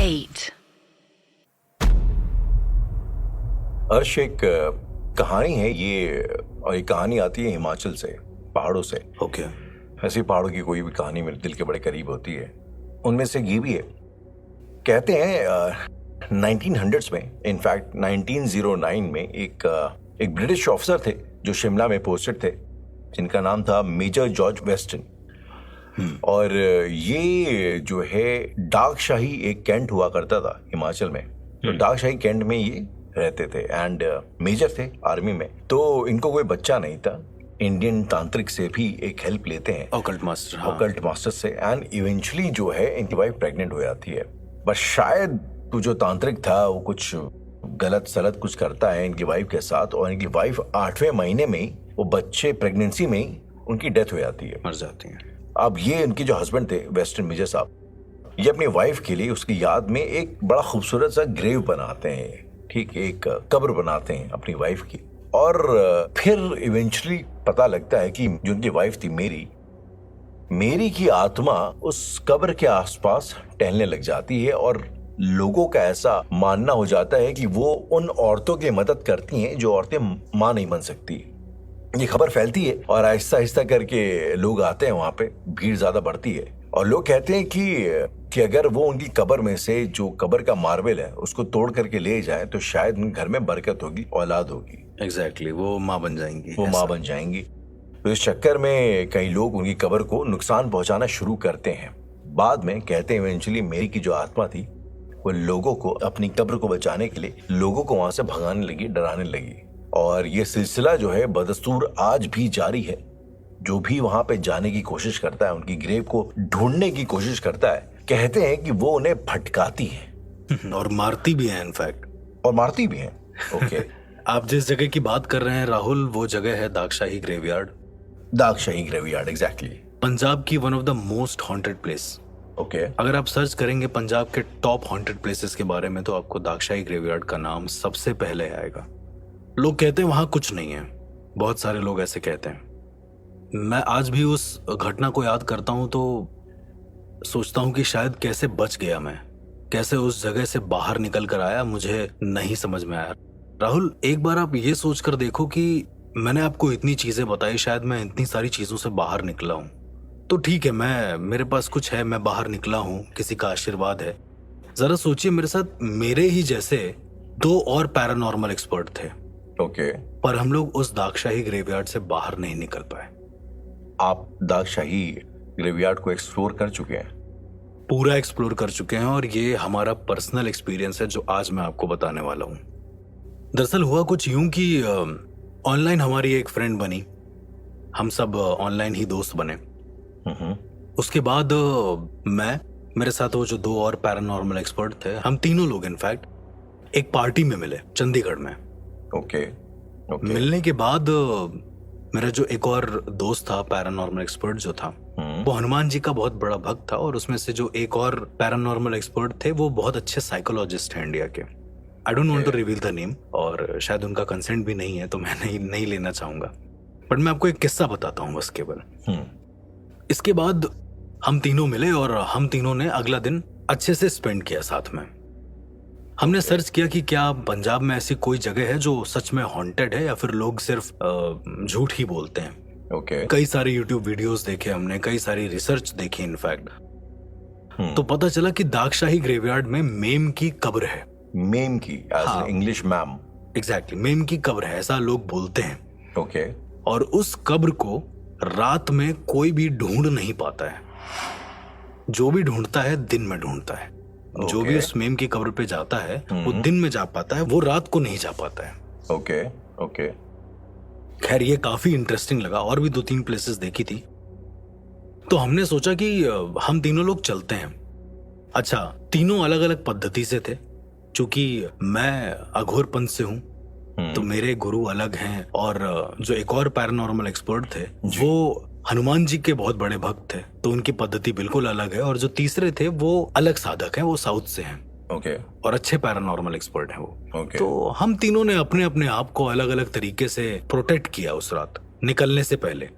8. अर्श, एक कहानी है ये, और ये कहानी आती है हिमाचल से, पहाड़ों से। ओके। ऐसी पहाड़ों की कोई भी कहानी मेरे दिल के बड़े करीब होती है। उनमें से ये भी है। कहते हैं 1900s में, इनफैक्ट 1909 में एक ब्रिटिश ऑफिसर थे जो शिमला में पोस्टेड थे, जिनका नाम था मेजर जॉर्ज वेस्टन। और ये जो है डाकशाही एक कैंट हुआ करता था हिमाचल में। तो डाकशाही कैंट में ये रहते थे एंड मेजर थे आर्मी में। तो इनको कोई बच्चा नहीं था। इंडियन तांत्रिक से भी एक हेल्प लेते हैं, ऑकल्ट मास्टर। हाँ। ऑकल्ट मास्टर से, एंड इवेंचुअली जो है इनकी वाइफ प्रेग्नेंट हो जाती है। बस शायद तो जो तांत्रिक था वो कुछ गलत सलत कुछ करता है इनकी वाइफ के साथ, और इनकी वाइफ 8वें महीने में ही, वो बच्चे प्रेगनेंसी में ही उनकी डेथ हो जाती है, मर जाती है। अब ये उनके जो हस्बैंड थे वेस्टर्न मेजर साहब, ये अपनी वाइफ के लिए उसकी याद में एक बड़ा खूबसूरत सा ग्रेव बनाते हैं, ठीक, एक कब्र बनाते हैं अपनी वाइफ की। और फिर इवेंचुअली पता लगता है कि जो उनकी वाइफ थी मेरी की आत्मा उस कब्र के आसपास टहलने लग जाती है, और लोगों का ऐसा मानना हो जाता है कि वो उन औरतों की मदद करती हैं जो औरतें मां नहीं बन सकती। ये खबर फैलती है और आहिस्ता आहिस्ता करके लोग आते हैं वहां पे, भीड़ ज्यादा बढ़ती है, और लोग कहते हैं कि अगर वो उनकी कब्र में से जो कब्र का मार्बल है उसको तोड़ करके ले जाए तो शायद उन घर में बरकत होगी, औलाद होगी। एग्जैक्टली, वो माँ बन जाएंगी। वो माँ बन जाएंगी। तो इस चक्कर में कई लोग उनकी कब्र को नुकसान पहुंचाना शुरू करते हैं। बाद में कहते हैं इवेंचुअली मेरी की जो आत्मा थी वो लोगों को, अपनी कब्र को बचाने के लिए लोगों को वहां से भगाने लगी, डराने लगी। और ये सिलसिला जो है बदस्तूर आज भी जारी है। जो भी वहां पे जाने की कोशिश करता है, उनकी ग्रेव को ढूंढने की कोशिश करता है, कहते हैं कि वो उन्हें भटकाती है और मारती भी है इनफैक्ट। और मारती भी है। ओके। आप जिस जगह की बात कर रहे हैं राहुल, वो जगह है Dagshai graveyard. Dagshai graveyard, exactly. Punjab की one of the most haunted place. Okay. अगर आप सर्च करेंगे पंजाब के टॉप हॉन्टेड प्लेसेस के बारे में तो आपको दागशाही ग्रेवयार्ड का नाम सबसे पहले आएगा। लोग कहते हैं वहां कुछ नहीं है, बहुत सारे लोग ऐसे कहते हैं। मैं आज भी उस घटना को याद करता हूं तो सोचता हूं कि शायद कैसे बच गया मैं, कैसे उस जगह से बाहर निकल कर आया, मुझे नहीं समझ में आया। राहुल, एक बार आप ये सोचकर देखो कि मैंने आपको इतनी चीजें बताई, शायद मैं इतनी सारी चीजों से बाहर निकला हूं, तो ठीक है, मेरे पास कुछ है, मैं बाहर निकला हूं, किसी का आशीर्वाद है। जरा सोचिए मेरे साथ मेरे ही जैसे 2 और पैरानॉर्मल एक्सपर्ट थे। ओके। पर हम लोग उस दागशाही ग्रेवयार्ड से बाहर नहीं निकल पाए। आप दागशाही ग्रेवयार्ड को एक्सप्लोर कर चुके हैं? पूरा एक्सप्लोर कर चुके हैं, और ये हमारा पर्सनल एक्सपीरियंस है जो आज मैं आपको बताने वाला हूं। दरअसल हुआ कुछ यूं कि ऑनलाइन हमारी एक फ्रेंड बनी, हम सब ऑनलाइन ही दोस्त बने। उसके बाद मेरे साथ वो जो 2 और पैरानॉर्मल एक्सपर्ट थे, हम तीनों लोग इनफैक्ट एक पार्टी में मिले चंडीगढ़ में। ओके। मिलने के बाद मेरा जो एक और दोस्त था पैरानॉर्मल एक्सपर्ट जो था, वो हनुमान जी का बहुत बड़ा भक्त था, और उसमें से जो एक और पैरानॉर्मल एक्सपर्ट थे वो बहुत अच्छे साइकोलॉजिस्ट हैं इंडिया के। I don't want to reveal the name, और शायद उनका कंसेंट भी नहीं है तो मैं नहीं लेना चाहूंगा, बट मैं आपको एक किस्सा बताता हूँ बस केवल। इसके बाद हम तीनों मिले और हम तीनों ने अगला दिन अच्छे से स्पेंड किया साथ में। हमने सर्च किया कि क्या पंजाब में ऐसी कोई जगह है जो सच में हॉन्टेड है या फिर लोग सिर्फ झूठ ही बोलते हैं। ओके। कई सारे यूट्यूब वीडियोस देखे हमने, कई सारी रिसर्च देखी इनफैक्ट। तो पता चला कि दागशाही ग्रेवयार्ड में मेम की कब्र है। मेम की, हाँ, इंग्लिश मैम। एग्जैक्टली, मेम की कब्र है, ऐसा लोग बोलते हैं। ओके। और उस कब्र को रात में कोई भी ढूंढ नहीं पाता है। जो भी ढूंढता है दिन में ढूंढता है। जो भी उस मेम की कब्र पे जाता है वो दिन में जा पाता है, वो रात को नहीं जा पाता है। ओके। ओके। खैर, ये काफी इंटरेस्टिंग लगा, और भी 2-3 प्लेसेस देखी थी, तो हमने सोचा कि हम तीनों लोग चलते हैं। अच्छा, तीनों अलग अलग पद्धति से थे। चूंकि मैं अघोर पंथ से हूं तो मेरे गुरु अलग हैं, और जो एक और पैरानॉर्मल एक्सपर्ट थे वो हनुमान जी के बहुत बड़े भक्त थे, तो उनकी पद्धति बिल्कुल अलग है। और जो तीसरे थे वो अलग साधक हैं, वो साउथ से हैं। ओके। और अच्छे पैरानॉर्मल एक्सपर्ट हैं वो। ओके। तो हम तीनों ने अपने अपने आप को अलग अलग तरीके से प्रोटेक्ट किया उस रात निकलने से पहले।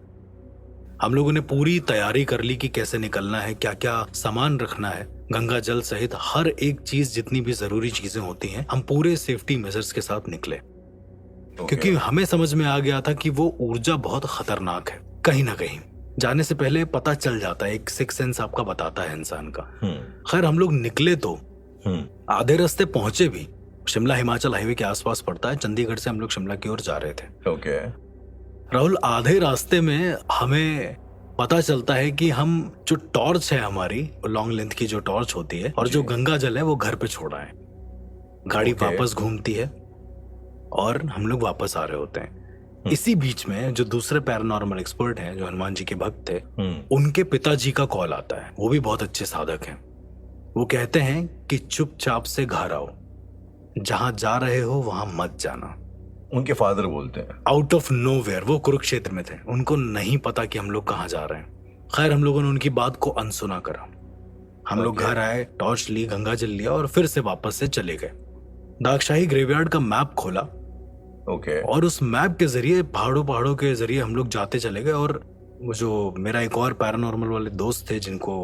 हम लोगों ने पूरी तैयारी कर ली कि कैसे निकलना है, क्या क्या सामान रखना है, गंगा जल सहित हर एक चीज, जितनी भी जरूरी चीजें होती हैं, हम पूरे सेफ्टी मेजर्स के साथ निकले। क्योंकि हमें समझ में आ गया था कि वो ऊर्जा बहुत खतरनाक है। कहीं ना कहीं जाने से पहले पता चल जाता है, एक सिक्स सेंस आपका बताता है इंसान का। खैर हम लोग निकले तो आधे रास्ते पहुंचे भी। शिमला हिमाचल हाईवे के आसपास पड़ता है, चंडीगढ़ से हम लोग शिमला की ओर जा रहे थे। ओके। राहुल, आधे रास्ते में हमें पता चलता है कि हम जो टॉर्च है हमारी, लॉन्ग लेंथ की जो टॉर्च होती है, और जो गंगा जल है वो घर पे छोड़ा है। गाड़ी वापस घूमती है और हम लोग वापस आ रहे होते हैं। इसी बीच में जो दूसरे पैरानॉर्मल एक्सपर्ट हैं, जो हनुमान जी के भक्त थे, उनके पिताजी का कॉल आता है। वो भी बहुत अच्छे साधक हैं। वो कहते हैं कि चुपचाप से घर आओ, जहां जा रहे हो वहां मत जाना। उनके फादर बोलते हैं। आउट ऑफ नोवेयर, वो कुरुक्षेत्र में थे, उनको नहीं पता कि हम लोग कहाँ जा रहे हैं। खैर हम लोगों ने उनकी बात को अनसुना करा। हम लोग घर आए, टॉर्च ली, गंगा जल लिया और फिर से वापस से चले गए। दाक्षाही ग्रेवयार्ड का मैप खोला। ओके। और उस मैप के जरिए, पहाड़ों के जरिए हम लोग जाते चले गए। और वो जो मेरा एक और पैरानॉर्मल वाले दोस्त थे, जिनको,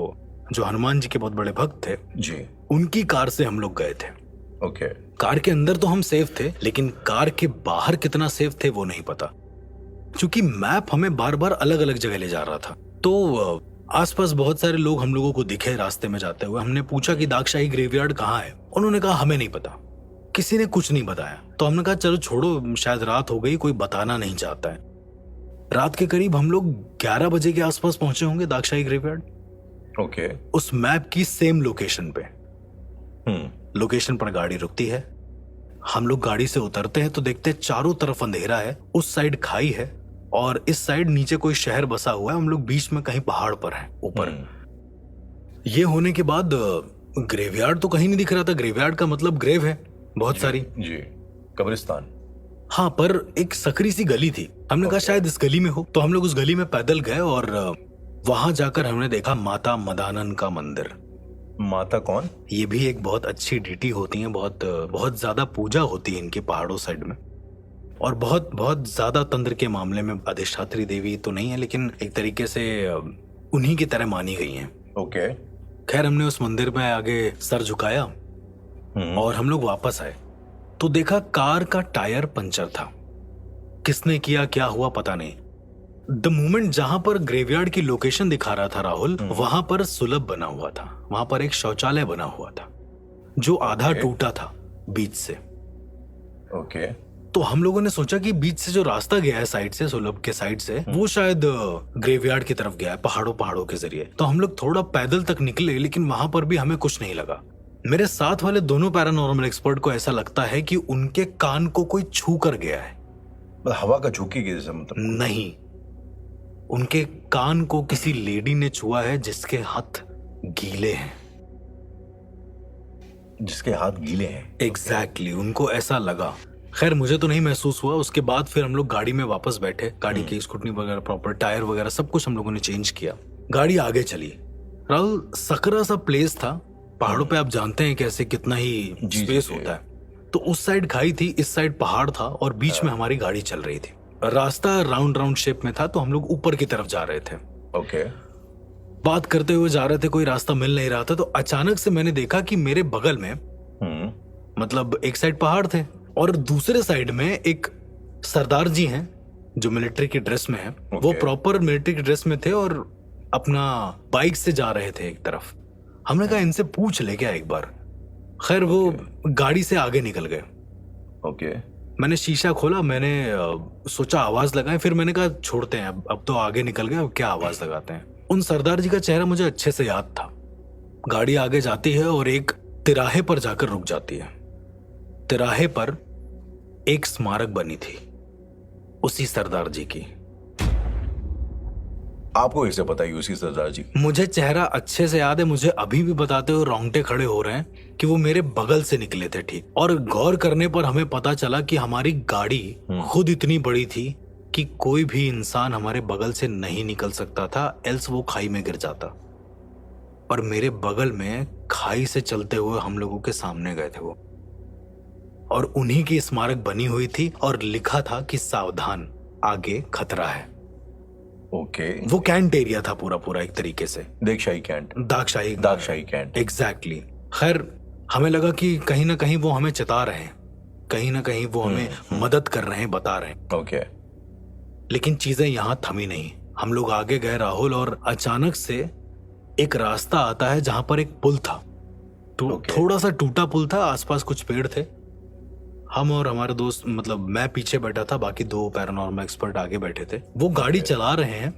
जो हनुमान जी के बहुत बड़े भक्त थे जी, उनकी कार से हम लोग गए थे। ओके। कार के अंदर तो हम सेफ थे, लेकिन कार के बाहर कितना सेफ थे वो नहीं पता, क्योंकि मैप हमें बार बार अलग अलग जगह ले जा रहा था। तो आसपास बहुत सारे लोग हम लोगों को दिखे रास्ते में जाते हुए। हमने पूछा कि दाक्षाही ग्रेवयार्ड कहाँ है। उन्होंने कहा हमें नहीं पता, किसी ने कुछ नहीं बताया। तो हमने कहा चलो छोड़ो, शायद रात हो गई, कोई बताना नहीं चाहता है। रात के करीब हम लोग 11 बजे के आसपास पहुंचे होंगे दाक्षाही ग्रेवयार्ड। ओके। उस मैप की सेम लोकेशन पे। लोकेशन पर गाड़ी रुकती है। हम लोग गाड़ी से उतरते हैं तो देखते हैं चारों तरफ अंधेरा है। उस साइड खाई है और इस साइड नीचे कोई शहर बसा हुआ है। हम लोग बीच में कहीं पहाड़ पर हैं ऊपर। ये होने के बाद ग्रेवयार्ड तो कहीं नहीं दिख रहा था। ग्रेवयार्ड का मतलब ग्रेव है बहुत सारी। जी, कब्रिस्तान। हाँ, पर एक सकरी सी गली थी। हमने कहा शायद इस गली में हो, तो हम लोग उस गली में पैदल गए और वहां जाकर हमने देखा माता मदानन का मंदिर। माता कौन? ये भी एक बहुत अच्छी डीटी होती है, बहुत ज्यादा पूजा होती है इनके पहाड़ों साइड में, और बहुत ज्यादा तंत्र के मामले में अधिष्ठात्री देवी तो नहीं है, लेकिन एक तरीके से उन्हीं की तरह मानी गई हैं। ओके। खैर हमने उस मंदिर में आगे सर झुकाया और हम लोग वापस आए तो देखा कार का टायर पंचर था। किसने किया, क्या हुआ पता नहीं। द मोमेंट जहां पर ग्रेवयार्ड की लोकेशन दिखा रहा था राहुल, वहां पर सुलभ बना हुआ था। वहां पर एक शौचालय बना हुआ था जो आधा टूटा था बीच से। ओके। तो हम लोगों ने सोचा कि बीच से जो रास्ता गया है साइड से, सुलभ के साइड से, वो शायद ग्रेवयार्ड की तरफ गया है पहाड़ों के जरिए। तो हम लोग थोड़ा पैदल तक निकले, लेकिन वहां पर भी हमें कुछ नहीं लगा। मेरे साथ वाले दोनों पैरानॉर्मल एक्सपर्ट को ऐसा लगता है कि उनके कान को कोई छू कर गया है। हवा का झोंकी की जैसे? मतलब नहीं, उनके कान को किसी लेडी ने छुआ है जिसके हाथ गीले हैं। जिसके हाथ गीले हैं? एग्जैक्टली, उनको ऐसा लगा। खैर मुझे तो नहीं महसूस हुआ। उसके बाद फिर हम लोग गाड़ी में वापस बैठे। गाड़ी की स्कूटनी वगैरह, प्रॉपर टायर वगैरह सब कुछ हम लोगों ने चेंज किया। गाड़ी आगे चली। राहुल, सकरा सा प्लेस था। पहाड़ों पे आप जानते हैं कैसे कितना ही स्पेस होता है। तो उस साइड खाई थी, इस साइड पहाड़ था और बीच में हमारी गाड़ी चल रही थी। रास्ता राउंड शेप में था, तो हम लोग ऊपर की तरफ जा रहे थे। ओके। बात करते हुए जा रहे थे, कोई रास्ता मिल नहीं रहा था। तो अचानक से मैंने देखा कि मेरे बगल में, मतलब एक साइड पहाड़ थे और दूसरे साइड में एक सरदार जी हैं जो मिलिट्री की ड्रेस में है। वो प्रॉपर मिलिट्री की ड्रेस में थे और अपना बाइक से जा रहे थे एक तरफ। हमने कहा इनसे पूछ ले क्या एक बार। खैर वो गाड़ी से आगे निकल गए। ओके। मैंने शीशा खोला, मैंने सोचा आवाज लगाएं, फिर मैंने कहा छोड़ते हैं, अब तो आगे निकल गए, अब क्या आवाज लगाते हैं। उन सरदार जी का चेहरा मुझे अच्छे से याद था। गाड़ी आगे जाती है और एक तिराहे पर जाकर रुक जाती है। तिराहे पर एक स्मारक बनी थी उसी सरदार जी की। आपको कैसे पता है उसी सरदार जी? मुझे चेहरा अच्छे से याद है। मुझे अभी भी बताते हुए रोंगटे खड़े हो रहे हैं कि वो मेरे बगल से निकले थे ठीक। और गौर करने पर हमें पता चला कि हमारी गाड़ी खुद इतनी बड़ी थी कि कोई भी इंसान हमारे बगल से नहीं निकल सकता था, एल्स वो खाई में गिर जाता। और मेरे बगल में खाई से चलते हुए हम लोगों के सामने गए थे वो, और उन्हीं की स्मारक बनी हुई थी और लिखा था कि सावधान, आगे खतरा है। ओके। वो कैंट एरिया था पूरा पूरा एक तरीके से, देगशाही कैंट। दागशाही कैंट। एग्जैक्टली। खैर हमें लगा कि कहीं ना कहीं वो हमें चिता रहे हैं, कहीं ना कहीं वो हमें मदद कर रहे हैं, बता रहे हैं। ओके। लेकिन चीजें यहां थमी नहीं। हम लोग आगे गए राहुल, और अचानक से एक रास्ता आता है जहां पर एक पुल था। थोड़ा सा टूटा पुल था, आसपास कुछ पेड़ थे। हम और हमारे दोस्त, मतलब मैं पीछे बैठा था, बाकी 2 पैरानॉर्मल एक्सपर्ट आगे बैठे थे। वो गाड़ी चला रहे हैं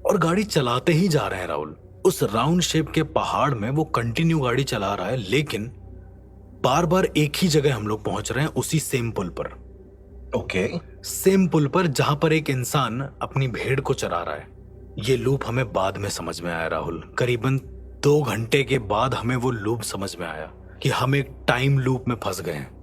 और गाड़ी चलाते ही जा रहे हैं राहुल। उस राउंड शेप के पहाड़ में वो कंटिन्यू गाड़ी चला रहा है, लेकिन बार बार एक ही जगह हम लोग पहुंच रहे हैं, उसी सेम पुल पर। ओके। सेम पुल पर जहां पर एक इंसान अपनी भेड़ को चरा रहा है। ये लूप हमें बाद में समझ में आया राहुल। करीबन 2 घंटे के बाद हमें वो लूप समझ में आया कि हम एक टाइम लूप में फंस गए हैं।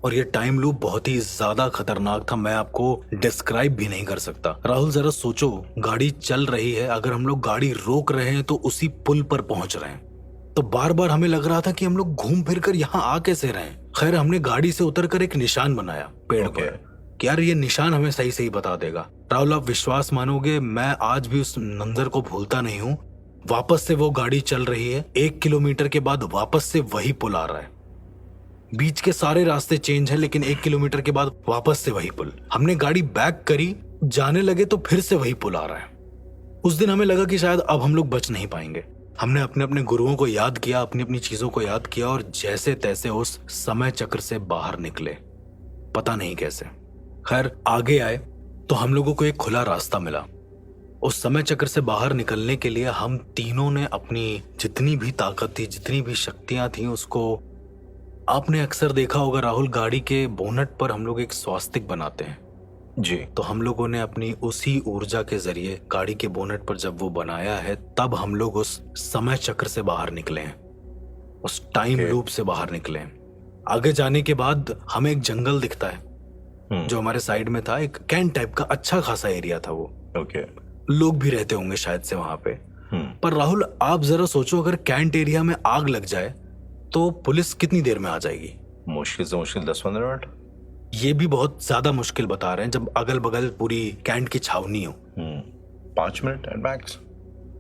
और ये टाइम लूप बहुत ही ज्यादा खतरनाक था, मैं आपको डिस्क्राइब भी नहीं कर सकता। राहुल जरा सोचो, गाड़ी चल रही है, अगर हम लोग गाड़ी रोक रहे हैं तो उसी पुल पर पहुंच रहे हैं। तो बार बार हमें लग रहा था कि हम लोग घूम फिर कर यहाँ आ कैसे रहे हैं। खैर हमने गाड़ी से उतरकर एक निशान बनाया पेड़ पर कि यार ये निशान हमें सही सही बता देगा। राहुल आप विश्वास मानोगे, मैं आज भी उस मंजर को भूलता नहीं हूँ। वापस से वो गाड़ी चल रही है, 1 किलोमीटर के बाद वापस से वही पुल आ रहा है। बीच के सारे रास्ते चेंज है, लेकिन 1 किलोमीटर के बाद वापस से वही पुल। हमने गाड़ी बैक करी, जाने लगे तो फिर से वही पुल आ रहा है। उस दिन हमें लगा कि शायद अब हम लोग बच नहीं पाएंगे। हमने अपने अपने गुरुओं को याद किया, अपनी अपनी चीजों को याद किया, और जैसे तैसे उस समय चक्र से बाहर निकले, पता नहीं कैसे। खैर आगे आए तो हम लोगों को एक खुला रास्ता मिला। उस समय चक्र से बाहर निकलने के लिए हम तीनों ने अपनी जितनी भी ताकत थी, जितनी भी शक्तियां थी, उसको, आपने अक्सर देखा होगा राहुल, गाड़ी के बोनट पर हम लोग एक स्वास्तिक बनाते हैं जी। तो हम लोगों ने अपनी उसी ऊर्जा के जरिए गाड़ी के बोनट पर जब वो बनाया है, तब हम लोग उस समय चक्र से बाहर निकले हैं, उस टाइम लूप से बाहर निकले हैं। आगे जाने के बाद हमें एक जंगल दिखता है जो हमारे साइड में था। एक कैंट टाइप का अच्छा खासा एरिया था वो। ओके। लोग भी रहते होंगे शायद से वहां पे। पर राहुल आप जरा सोचो, अगर कैंट एरिया में आग लग जाए तो पुलिस कितनी देर में आ जाएगी? मुश्किल से मुश्किल 10-15 मिनट। ये भी बहुत ज्यादा मुश्किल बता रहे हैं जब अगल बगल पूरी कैंट की छावनी हो। 5 मिनट एट मैक्स।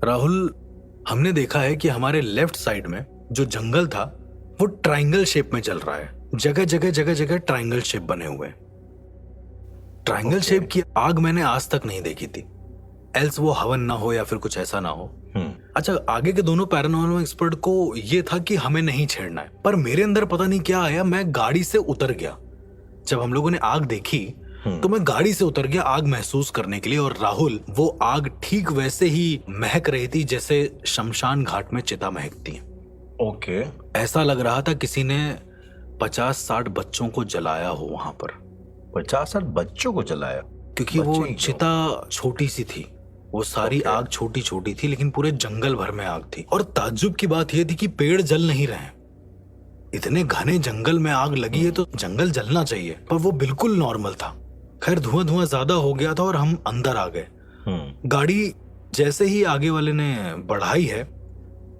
राहुल हमने देखा है कि हमारे लेफ्ट साइड में जो जंगल था वो ट्रायंगल शेप में चल रहा है। जगह जगह ट्रायंगल शेप बने हुए हैं। ट्रायंगल शेप की आग मैंने आज तक नहीं देखी थी, एल्स वो हवन ना हो या फिर कुछ ऐसा ना हो। अच्छा, आगे के दोनों पैरानॉर्मल एक्सपर्ट को ये था कि हमें नहीं छेड़ना है, पर मेरे अंदर पता नहीं क्या आया, मैं गाड़ी से उतर गया। जब हम लोगों ने आग देखी तो मैं गाड़ी से उतर गया आग महसूस करने के लिए। और राहुल वो आग ठीक वैसे ही महक रही थी जैसे शमशान घाट में चिता महकती है। ओके। ऐसा लग रहा था किसी ने 50-60 बच्चों को जलाया हो वहां पर। 50-60 बच्चों को जलाया? क्योंकि वो चिता छोटी सी थी, वो सारी आग छोटी छोटी थी, लेकिन पूरे जंगल भर में आग थी। और ताज्जुब की बात यह थी कि पेड़ जल नहीं रहे। इतने घने जंगल में आग लगी है तो जंगल जलना चाहिए, पर वो बिल्कुल नॉर्मल था। खैर धुआं ज्यादा हो गया था और हम अंदर आ गए। गाड़ी जैसे ही आगे वाले ने बढ़ाई है,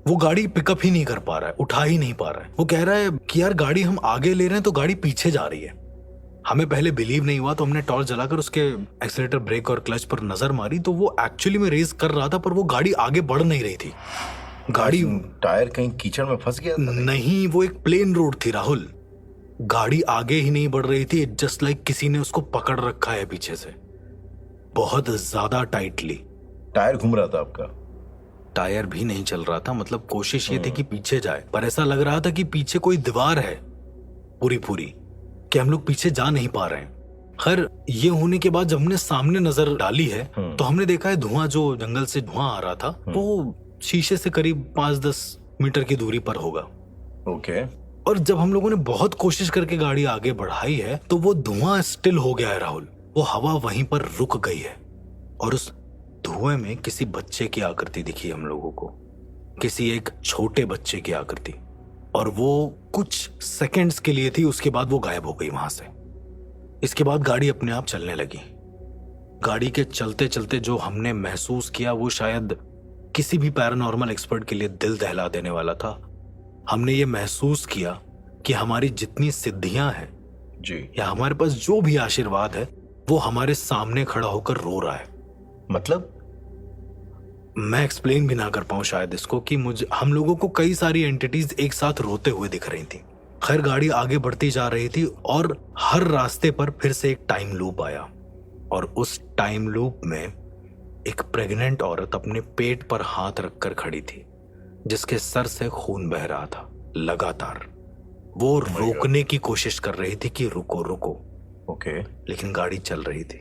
वो गाड़ी पिकअप ही नहीं कर पा रहा है, उठा ही नहीं पा रहा है। वो कह रहा है कि यार गाड़ी हम आगे ले रहे हैं तो गाड़ी पीछे जा रही है। हमें पहले बिलीव नहीं हुआ तो हमने टॉर्च जलाकर उसके एक्सीलरेटर, ब्रेक और क्लच पर नजर मारी तो वो एक्चुअली में रेस कर रहा था, पर वो गाड़ी आगे बढ़ नहीं रही थी। गाड़ी टायर कहीं कीचड़ में फंस गया था? नहीं, वो एक प्लेन रोड थी राहुल। गाड़ी आगे ही नहीं बढ़ रही थी, जस्ट लाइक किसी ने उसको पकड़ रखा है पीछे से, बहुत ज्यादा टाइटली। टायर घूम रहा था आपका? टायर भी नहीं चल रहा था, मतलब कोशिश ये थी कि पीछे जाए, पर ऐसा लग रहा था कि पीछे कोई दीवार है पूरी पूरी, कि हम लोग पीछे जा नहीं पा रहे हैं। खैर ये होने के बाद जब हमने सामने नजर डाली है तो हमने देखा है धुआं, जो जंगल से धुआं आ रहा था वो शीशे से करीब 5-10 मीटर की दूरी पर होगा। ओके। और जब हम लोगों ने बहुत कोशिश करके गाड़ी आगे बढ़ाई है तो वो धुआं स्टिल हो गया है राहुल, वो हवा वहीं पर रुक गई है। और उस धुएं में किसी बच्चे की आकृति दिखी हम लोगों को, किसी एक छोटे बच्चे की आकृति, और वो कुछ सेकंड्स के लिए थी, उसके बाद वो गायब हो गई वहां से। इसके बाद गाड़ी अपने आप चलने लगी। गाड़ी के चलते चलते जो हमने महसूस किया वो शायद किसी भी पैरानॉर्मल एक्सपर्ट के लिए दिल दहला देने वाला था। हमने ये महसूस किया कि हमारी जितनी सिद्धियां हैं जी, या हमारे पास जो भी आशीर्वाद है वो हमारे सामने खड़ा होकर रो रहा है। मतलब? मैं एक्सप्लेन भी ना कर पाऊं शायद इसको कि मुझे हम लोगों को कई सारी एंटिटीज एक साथ रोते हुए दिख रही थी। खैर गाड़ी आगे बढ़ती जा रही थी और हर रास्ते पर फिर से एक टाइम लूप आया और उस टाइम लूप में एक प्रेग्नेंट औरत अपने पेट पर हाथ रखकर खड़ी थी जिसके सर से खून बह रहा था लगातार। वो रोकने की कोशिश कर रही थी कि रुको रुको, ओके। लेकिन गाड़ी चल रही थी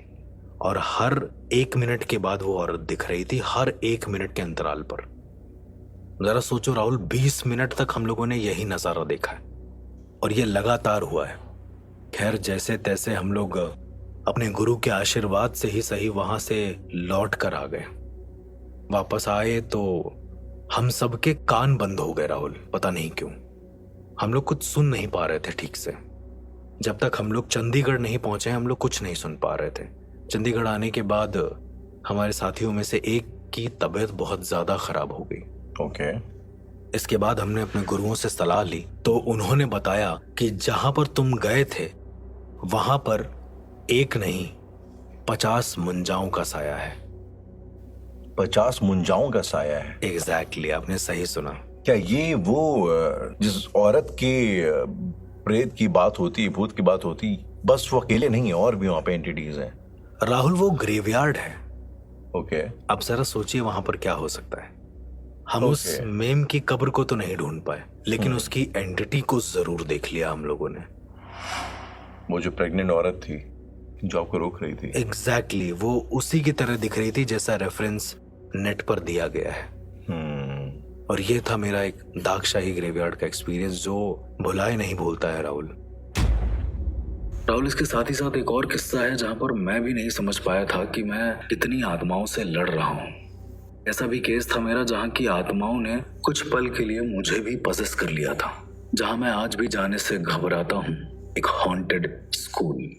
और हर 1 मिनट के बाद वो औरत दिख रही थी, हर 1 मिनट के अंतराल पर। जरा सोचो राहुल, 20 मिनट तक हम लोगों ने यही नजारा देखा है और ये लगातार हुआ है। खैर जैसे तैसे हम लोग अपने गुरु के आशीर्वाद से ही सही वहां से लौट कर आ गए। वापस आए तो हम सबके कान बंद हो गए राहुल, पता नहीं क्यों। हम लोग कुछ सुन नहीं पा रहे थे ठीक से। जब तक हम लोग चंडीगढ़ नहीं पहुंचे हम लोग कुछ नहीं सुन पा रहे थे। चंडीगढ़ आने के बाद हमारे साथियों में से एक की तबीयत बहुत ज्यादा खराब हो गई। ओके। इसके बाद हमने अपने गुरुओं से सलाह ली तो उन्होंने बताया कि जहां पर तुम गए थे वहां पर एक नहीं 50 मुंजाओं का साया है। 50 मुंजाओं का साया है? एग्जैक्टली, आपने सही सुना। क्या ये वो जिस औरत के प्रेत की बात होती, भूत की बात होती, बस वो अकेले नहीं है, और भी वहां पे एंटिटीज हैं? राहुल वो ग्रेवयार्ड है। ओके। अब जरा सोचिए वहां पर क्या हो सकता है। हम उस मेम की कब्र को तो नहीं ढूंढ पाए लेकिन उसकी एंटिटी को जरूर देख लिया हम लोगों ने। वो जो प्रेग्नेंट औरत थी जो आपको रोक रही थी? एग्जैक्टली, वो उसी की तरह दिख रही थी जैसा रेफरेंस नेट पर दिया गया है। और ये था मेरा एक दागशाही ग्रेवयार्ड का एक्सपीरियंस जो भुलाए नहीं भूलता है राहुल। राहुल, इसके साथ ही साथ एक और किस्सा है जहां पर मैं भी नहीं समझ पाया था कि मैं कितनी आत्माओं से लड़ रहा हूं। ऐसा भी केस था मेरा जहां की आत्माओं ने कुछ पल के लिए मुझे भी पजेस कर लिया था, जहां मैं आज भी जाने से घबराता हूं। एक haunted school.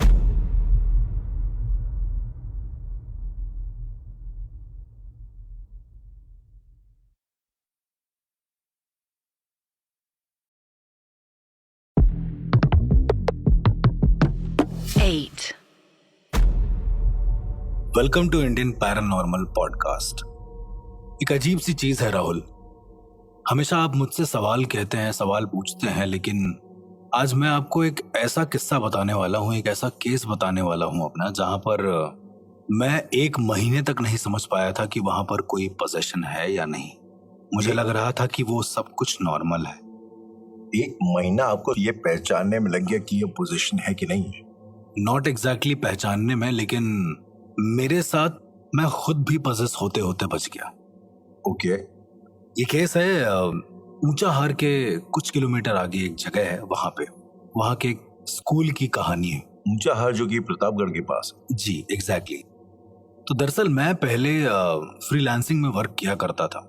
Welcome to Indian paranormal podcast. एक अजीब सी चीज है राहुल, हमेशा आप मुझसे सवाल कहते हैं, सवाल पूछते हैं, लेकिन आज मैं आपको एक ऐसा किस्सा बताने वाला हूं, एक ऐसा केस बताने वाला हूं अपना, जहां पर मैं 1 महीने तक नहीं समझ पाया था कि वहां पर कोई पोजेशन है या नहीं। मुझे लग रहा था कि वो सब कुछ नॉर्मल है। 1 महीना आपको ये पहचानने में लग गया कि ये पोजीशन है कि नहीं है? नॉट एग्जैक्टली पहचानने में, लेकिन मेरे साथ मैं खुद भी पजेस होते होते बच गया। ओके। ये केस है ऊंचाहार के कुछ किलोमीटर आगे एक जगह है, वहां के एक स्कूल की कहानी है। ऊंचाहार जो कि प्रतापगढ़ के पास? जी एग्जैक्टली। तो दरअसल मैं पहले फ्रीलांसिंग में वर्क किया करता था।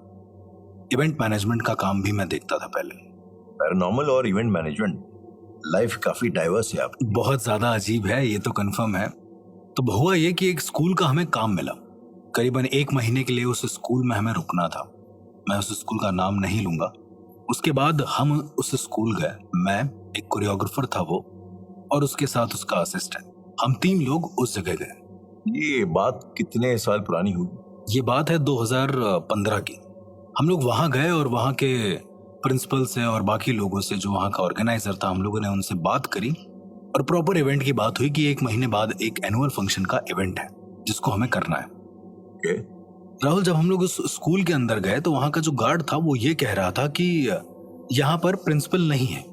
इवेंट मैनेजमेंट का काम भी मैं देखता था पहले। पैरानॉर्मल और इवेंट मैनेजमेंट, लाइफ काफी डाइवर्स है आपकी। बहुत ज्यादा अजीब है, ये तो कंफर्म है। तो हुआ ये कि एक स्कूल का हमें काम मिला। करीबन 1 महीने के लिए उस स्कूल में हमें रुकना था। मैं उस स्कूल का नाम नहीं लूंगा। उसके बाद हम उस स्कूल गए। मैं, एक कोरियोग्राफर था वो, और उसके साथ उसका असिस्टेंट। हम 3 लोग उस जगह गए। ये बात कितने साल पुरानी होगी? ये बात है 2015 की। हम लोग वहां गए और वहां के प्रिंसिपल से और बाकी लोगों से, जो वहां का ऑर्गेनाइजर था, हम लोगों ने उनसे बात करी और प्रॉपर इवेंट की बात हुई कि 1 महीने बाद एक एनुअल फंक्शन का इवेंट है जिसको हमें करना है। Okay. राहुल, जब हम लोग उस स्कूल के अंदर गए तो वहां का जो गार्ड था वो ये कह रहा था कि यहाँ पर प्रिंसिपल नहीं है।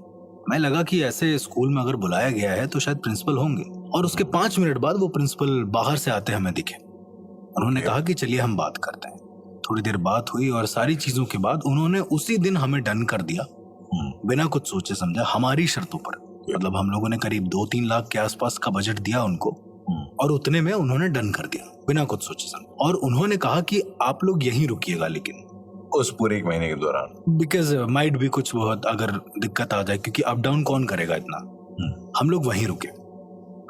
मैं लगा कि ऐसे स्कूल में अगर बुलाया गया है तो शायद प्रिंसिपल होंगे, और उसके 5 मिनट बाद वो प्रिंसिपल बाहर से आते हमें दिखे। उन्होंने कहा कि चलिए हम बात करते हैं। थोड़ी देर बात हुई और सारी चीजों के बाद उन्होंने उसी दिन हमें डन कर दिया, बिना कुछ सोचे समझे, हमारी शर्तों पर। मतलब हम लोगों ने करीब 2-3 लाख के आसपास का बजट दिया उनको और उतने में उन्होंने डन कर दिया बिना कुछ सोचे समझे। और उन्होंने कहा कि आप लोग यहीं रुकिएगा, लेकिन उस पूरे 1 महीने के दौरान, बिकॉज माइट भी कुछ बहुत अगर दिक्कत आ जाए, क्योंकि अप डाउन कौन करेगा इतना। हम लोग वहीं रुके।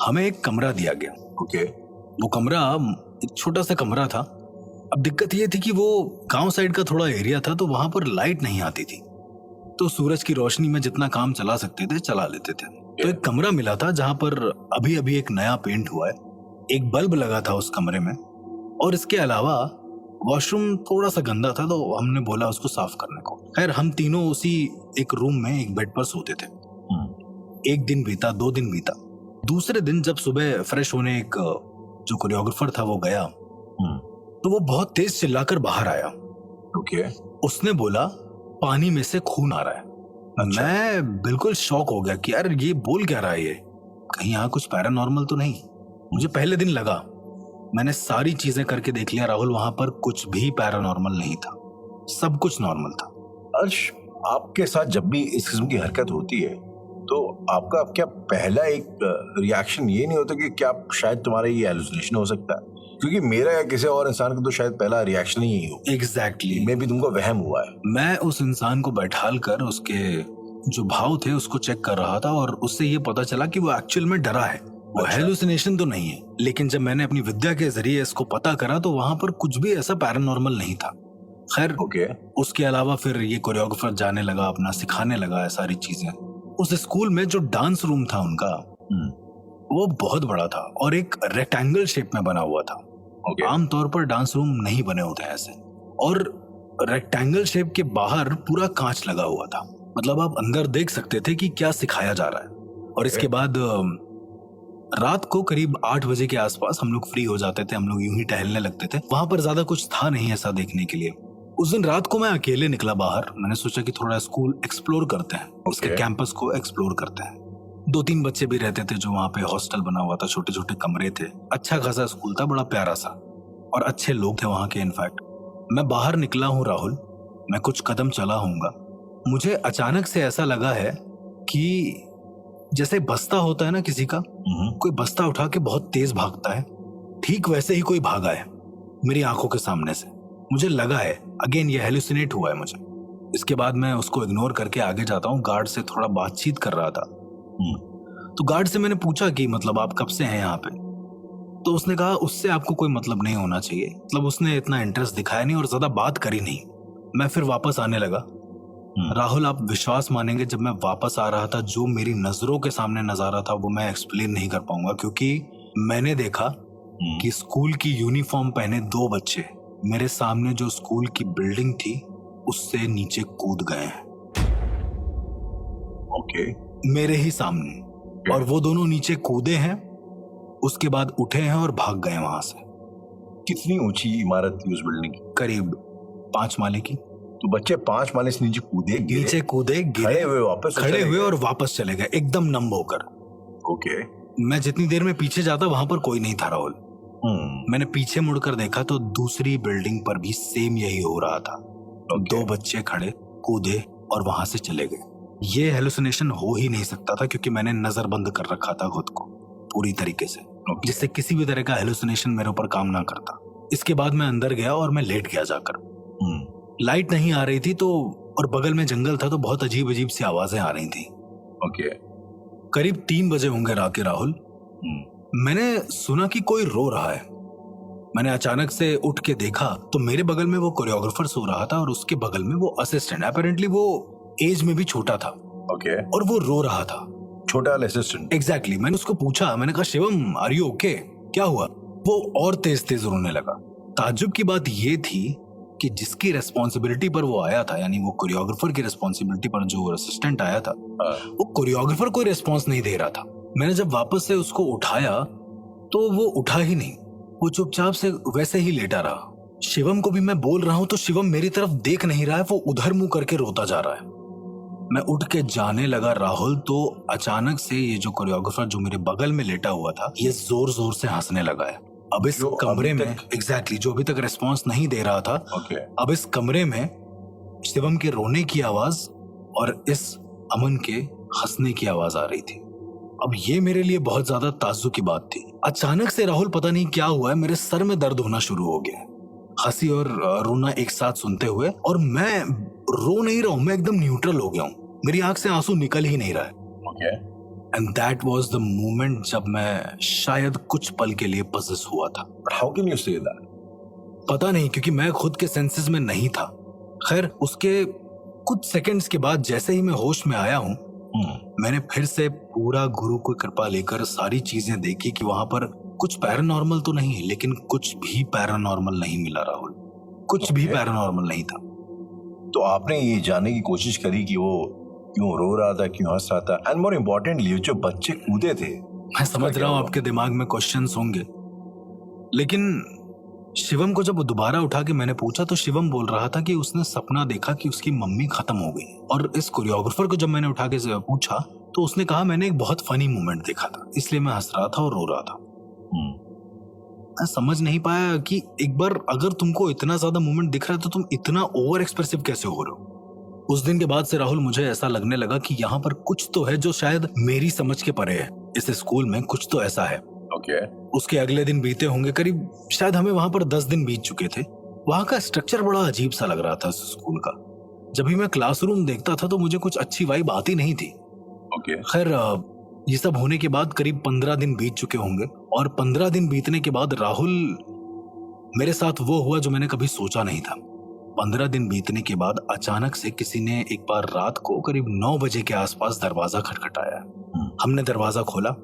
हमें एक कमरा दिया गया। ओके। वो कमरा एक छोटा सा कमरा था। अब दिक्कत ये थी कि वो गांव साइड का थोड़ा एरिया था, तो वहां पर लाइट नहीं आती थी, तो सूरज की रोशनी में जितना काम चला सकते थे चला लेते थे। तो एक कमरा मिला था जहां पर अभी अभी एक नया पेंट हुआ है। एक बल्ब लगा था उस कमरे में और इसके अलावा वॉशरूम थोड़ा सा गंदा था, तो हमने बोला उसको साफ करने को। खैर हम तीनों उसी एक रूम में एक बेड पर सोते थे। एक दिन बीता, 2 दिन बीता। दूसरे दिन जब सुबह फ्रेश होने एक जो कोरियोग्राफर था वो गया, तो वो बहुत तेज चिल्लाकर बाहर आया। ओके। उसने बोला पानी में से खून आ रहा है। अच्छा। मैं बिल्कुल शॉक हो गया कि यार ये बोल क्या रहा है, ये कहीं यहाँ कुछ पैरानॉर्मल तो नहीं। मुझे पहले दिन लगा, मैंने सारी चीजें करके देख लिया राहुल, वहां पर कुछ भी पैरानॉर्मल नहीं था, सब कुछ नॉर्मल था। अर्श, आपके साथ जब भी इस किस्म की हरकत होती है तो आपका क्या पहला एक रिएक्शन ये नहीं होता कि क्या शायद तुम्हारा ये हेलुसिनेशन हो सकता है? क्योंकि मेरा या किसी और इंसान का तो शायद पहला रिएक्शन ही यही हो। एग्जैक्टली। मैं भी तुमको वहम हुआ है। मैं उस इंसान को बैठाल कर उसके जो भाव थे उसको चेक कर रहा था, और उससे ये पता चला कि वो एक्चुअल में डरा है, वो अच्छा। हेलुसिनेशन तो नहीं है। लेकिन जब मैंने अपनी विद्या के जरिए इसको पता करा तो वहां पर कुछ भी ऐसा पैरानॉर्मल नहीं था। खैर ओके। उसके अलावा फिर ये कोरियोग्राफर जाने लगा, अपना सिखाने लगा सारी चीजें। उस स्कूल में जो डांस रूम था उनका, वो बहुत बड़ा था और एक रेक्टेंगल शेप में बना हुआ था। ओके। आमतौर पर डांस रूम नहीं बने होते ऐसे, और रेक्टेंगल शेप के बाहर पूरा कांच लगा हुआ था, मतलब आप अंदर देख सकते थे कि क्या सिखाया जा रहा है। और इसके बाद रात को करीब 8 बजे के आसपास हम लोग फ्री हो जाते थे, हम लोग यूं ही टहलने लगते थे। वहां पर ज्यादा कुछ था नहीं ऐसा देखने के लिए। उस दिन रात को मैं अकेले निकला बाहर। मैंने सोचा कि थोड़ा स्कूल एक्सप्लोर करते हैं, उसके कैंपस को एक्सप्लोर करते हैं। 2-3 बच्चे भी रहते थे जो वहां पे हॉस्टल बना हुआ था, छोटे छोटे कमरे थे, अच्छा खासा स्कूल था, बड़ा प्यारा सा, और अच्छे लोग थे वहां के। इनफैक्ट मैं बाहर निकला हूँ राहुल, मैं कुछ कदम चला हूँगा, मुझे अचानक से ऐसा लगा है कि जैसे बस्ता होता है ना किसी का, कोई बस्ता उठा के बहुत तेज भागता है, ठीक वैसे ही कोई भागा है मेरी आंखों के सामने से। मुझे लगा है, अगेन ये हेलुसिनेट हुआ है मुझे। इसके बाद मैं उसको इग्नोर करके आगे जाता हूँ। गार्ड से थोड़ा बातचीत कर रहा था, तो गार्ड से मैंने पूछा कि मतलब आप कब से हैं यहाँ पे? तो उसने कहा उससे आपको कोई मतलब नहीं होना चाहिए। मतलब उसने इतना इंटरेस्ट दिखाया नहीं और ज्यादा बात करी नहीं। मैं फिर वापस आने लगा। राहुल, आप विश्वास मानेंगे, जब मैं वापस आ रहा था जो मेरी नजरों के सामने नजारा था वो मैं एक्सप्लेन नहीं कर पाऊंगा, क्योंकि मैंने देखा कि स्कूल की यूनिफॉर्म पहने 2 बच्चे मेरे सामने जो स्कूल की बिल्डिंग थी उससे नीचे कूद गए हैं। ओके। मेरे ही सामने, और वो दोनों नीचे कूदे हैं, उसके बाद उठे हैं और भाग गए वहां से। कितनी ऊंची इमारत थी उस बिल्डिंग की? करीब 5 माले की। तो बच्चे 5 माले से नीचे कूदे, गिरे, नीचे कूदे, गिरे, खड़े हुए वापस खड़े चले हुए गए। और वापस चले गए एकदम नंब होकर। ओके। मैं जितनी देर में पीछे जाता वहां पर कोई नहीं था राहुल। मैंने पीछे मुड़कर देखा तो दूसरी बिल्डिंग पर भी सेम यही हो रहा था। 2 बच्चे खड़े, कूदे और वहां से चले गए। ये हेलुसिनेशन हो ही नहीं सकता था, क्योंकि मैंने नजर बंद कर रखा था खुद को पूरी तरीके से, जिससे किसी भी तरह का हेलुसिनेशन मेरे ऊपर काम ना करता। इसके बाद मैं अंदर गया और मैं लेट गया जाकर। लाइट नहीं आ रही थी तो, और बगल में जंगल था, तो बहुत अजीब अजीब सी आवाजें आ रही थी। ओके। करीब 3 बजे होंगे रात के राहुल। मैंने सुना कि कोई रो रहा है। मैंने अचानक से उठ के देखा तो मेरे बगल में वो कोरियोग्राफर सो रहा था और उसके बगल में वो असिस्टेंट, अपेरेंटली वो एज में भी छोटा था। ओके। और वो रो रहा था, छोटा असिस्टेंट। एग्जैक्टली। मैंने उसको पूछा, मैंने कहा शिवम आर यू ओके, क्या हुआ? वो और तेज तेज रोने लगा। ताज्जुब की बात ये थी कि जिसकी रेस्पॉन्सिबिलिटी पर वो आया था, यानी वो कोरियोग्राफर की रेस्पॉन्सिबिलिटी पर जो असिस्टेंट आया था, वो कोरियोग्राफर कोई रेस्पॉन्स नहीं दे रहा था। मैंने जब वापस से उसको उठाया तो वो उठा ही नहीं, वो चुपचाप से वैसे ही लेटा रहा। शिवम को भी मैं बोल रहा हूं तो शिवम मेरी तरफ देख नहीं रहा है, वो उधर मुंह करके रोता जा रहा है। मैं उठ के जाने लगा राहुल, तो अचानक से ये जो कोरियोग्राफर जो मेरे बगल में लेटा हुआ था, ये जोर जोर से हंसने लगा है। अब इस कमरे में, एग्जैक्टली, जो अभी तक रिस्पॉन्स नहीं दे रहा था, अब इस कमरे में शिवम के रोने की आवाज और इस अमन के हंसने की आवाज आ रही थी। अब ये मेरे लिए बहुत ज्यादा ताज्जुब की बात थी। अचानक से राहुल पता नहीं क्या हुआ है, मेरे सर में दर्द होना शुरू हो गया, हंसी और रोना एक साथ सुनते हुए। और मैं रो नहीं रहा हूं, मैं एकदम न्यूट्रल हो गया हूं, मेरी आंख से आंसू निकल ही नहीं रहा है। And that was the moment जब मैं शायद कुछ पल के लिए पजेस हुआ था। How can you say that? पता नहीं, क्योंकि मैं खुद के सेंसेस में नहीं था। खैर उसके कुछ सेकंड्स के बाद जैसे ही मैं होश में आया हूं, मैंने फिर से पूरा गुरु की कृपा लेकर सारी चीजें देखी कि वहां पर कुछ पैरानॉर्मल तो नहीं है, लेकिन कुछ भी पैरानॉर्मल नहीं मिला राहुल, कुछ भी पैरानॉर्मल नहीं था। तो आपने ये जानने की कोशिश करी कि वो क्यों रो रहा था, क्यों हंस रहा था, एंड मोर इम्पोर्टेंटली जो बच्चे कूदे थे? मैं समझ रहा हूँ आपके दिमाग में क्वेश्चंस होंगे, लेकिन शिवम को जब दोबारा उठा के मैंने पूछा तो शिवम बोल रहा था कि उसने सपना देखा कि उसकी मम्मी खत्म हो गई। और इस कोरियोग्राफर को जब मैंने उठा के पूछा तो उसने कहा मैंने एक बहुत फनी मोमेंट देखा था, इसलिए मैं हंस रहा था और रो रहा था। मैं समझ नहीं पाया कि एक बार अगर तुमको इतना ज्यादा मोमेंट दिख रहा है तो तुम इतना ओवर एक्सप्रेसिव कैसे हो रहे हो। उस दिन के बाद से राहुल मुझे ऐसा लगने लगा कि यहाँ पर कुछ तो है जो शायद मेरी समझ के परे है। इस स्कूल में कुछ तो ऐसा है। उसके अगले दिन बीते होंगे, करीब शायद हमें वहां पर 10 दिन बीत चुके थे। वहां का स्ट्रक्चर बड़ा अजीब सा लग रहा था उस स्कूल का। जब भी मैं क्लासरूम देखता था तो मुझे कुछ अच्छी वाइब आती नहीं थी। खैर ये सब होने के बाद करीब 15 दिन बीत चुके होंगे, और 15 दिन बीतने के बाद राहुल मेरे साथ वो हुआ जो मैंने कभी सोचा नहीं था। 15 दिन बीतने के बाद अचानक से किसी ने एक बार रात को करीब 9 बजे के आसपास दरवाजा खटखटाया। हमने दरवाजा खोला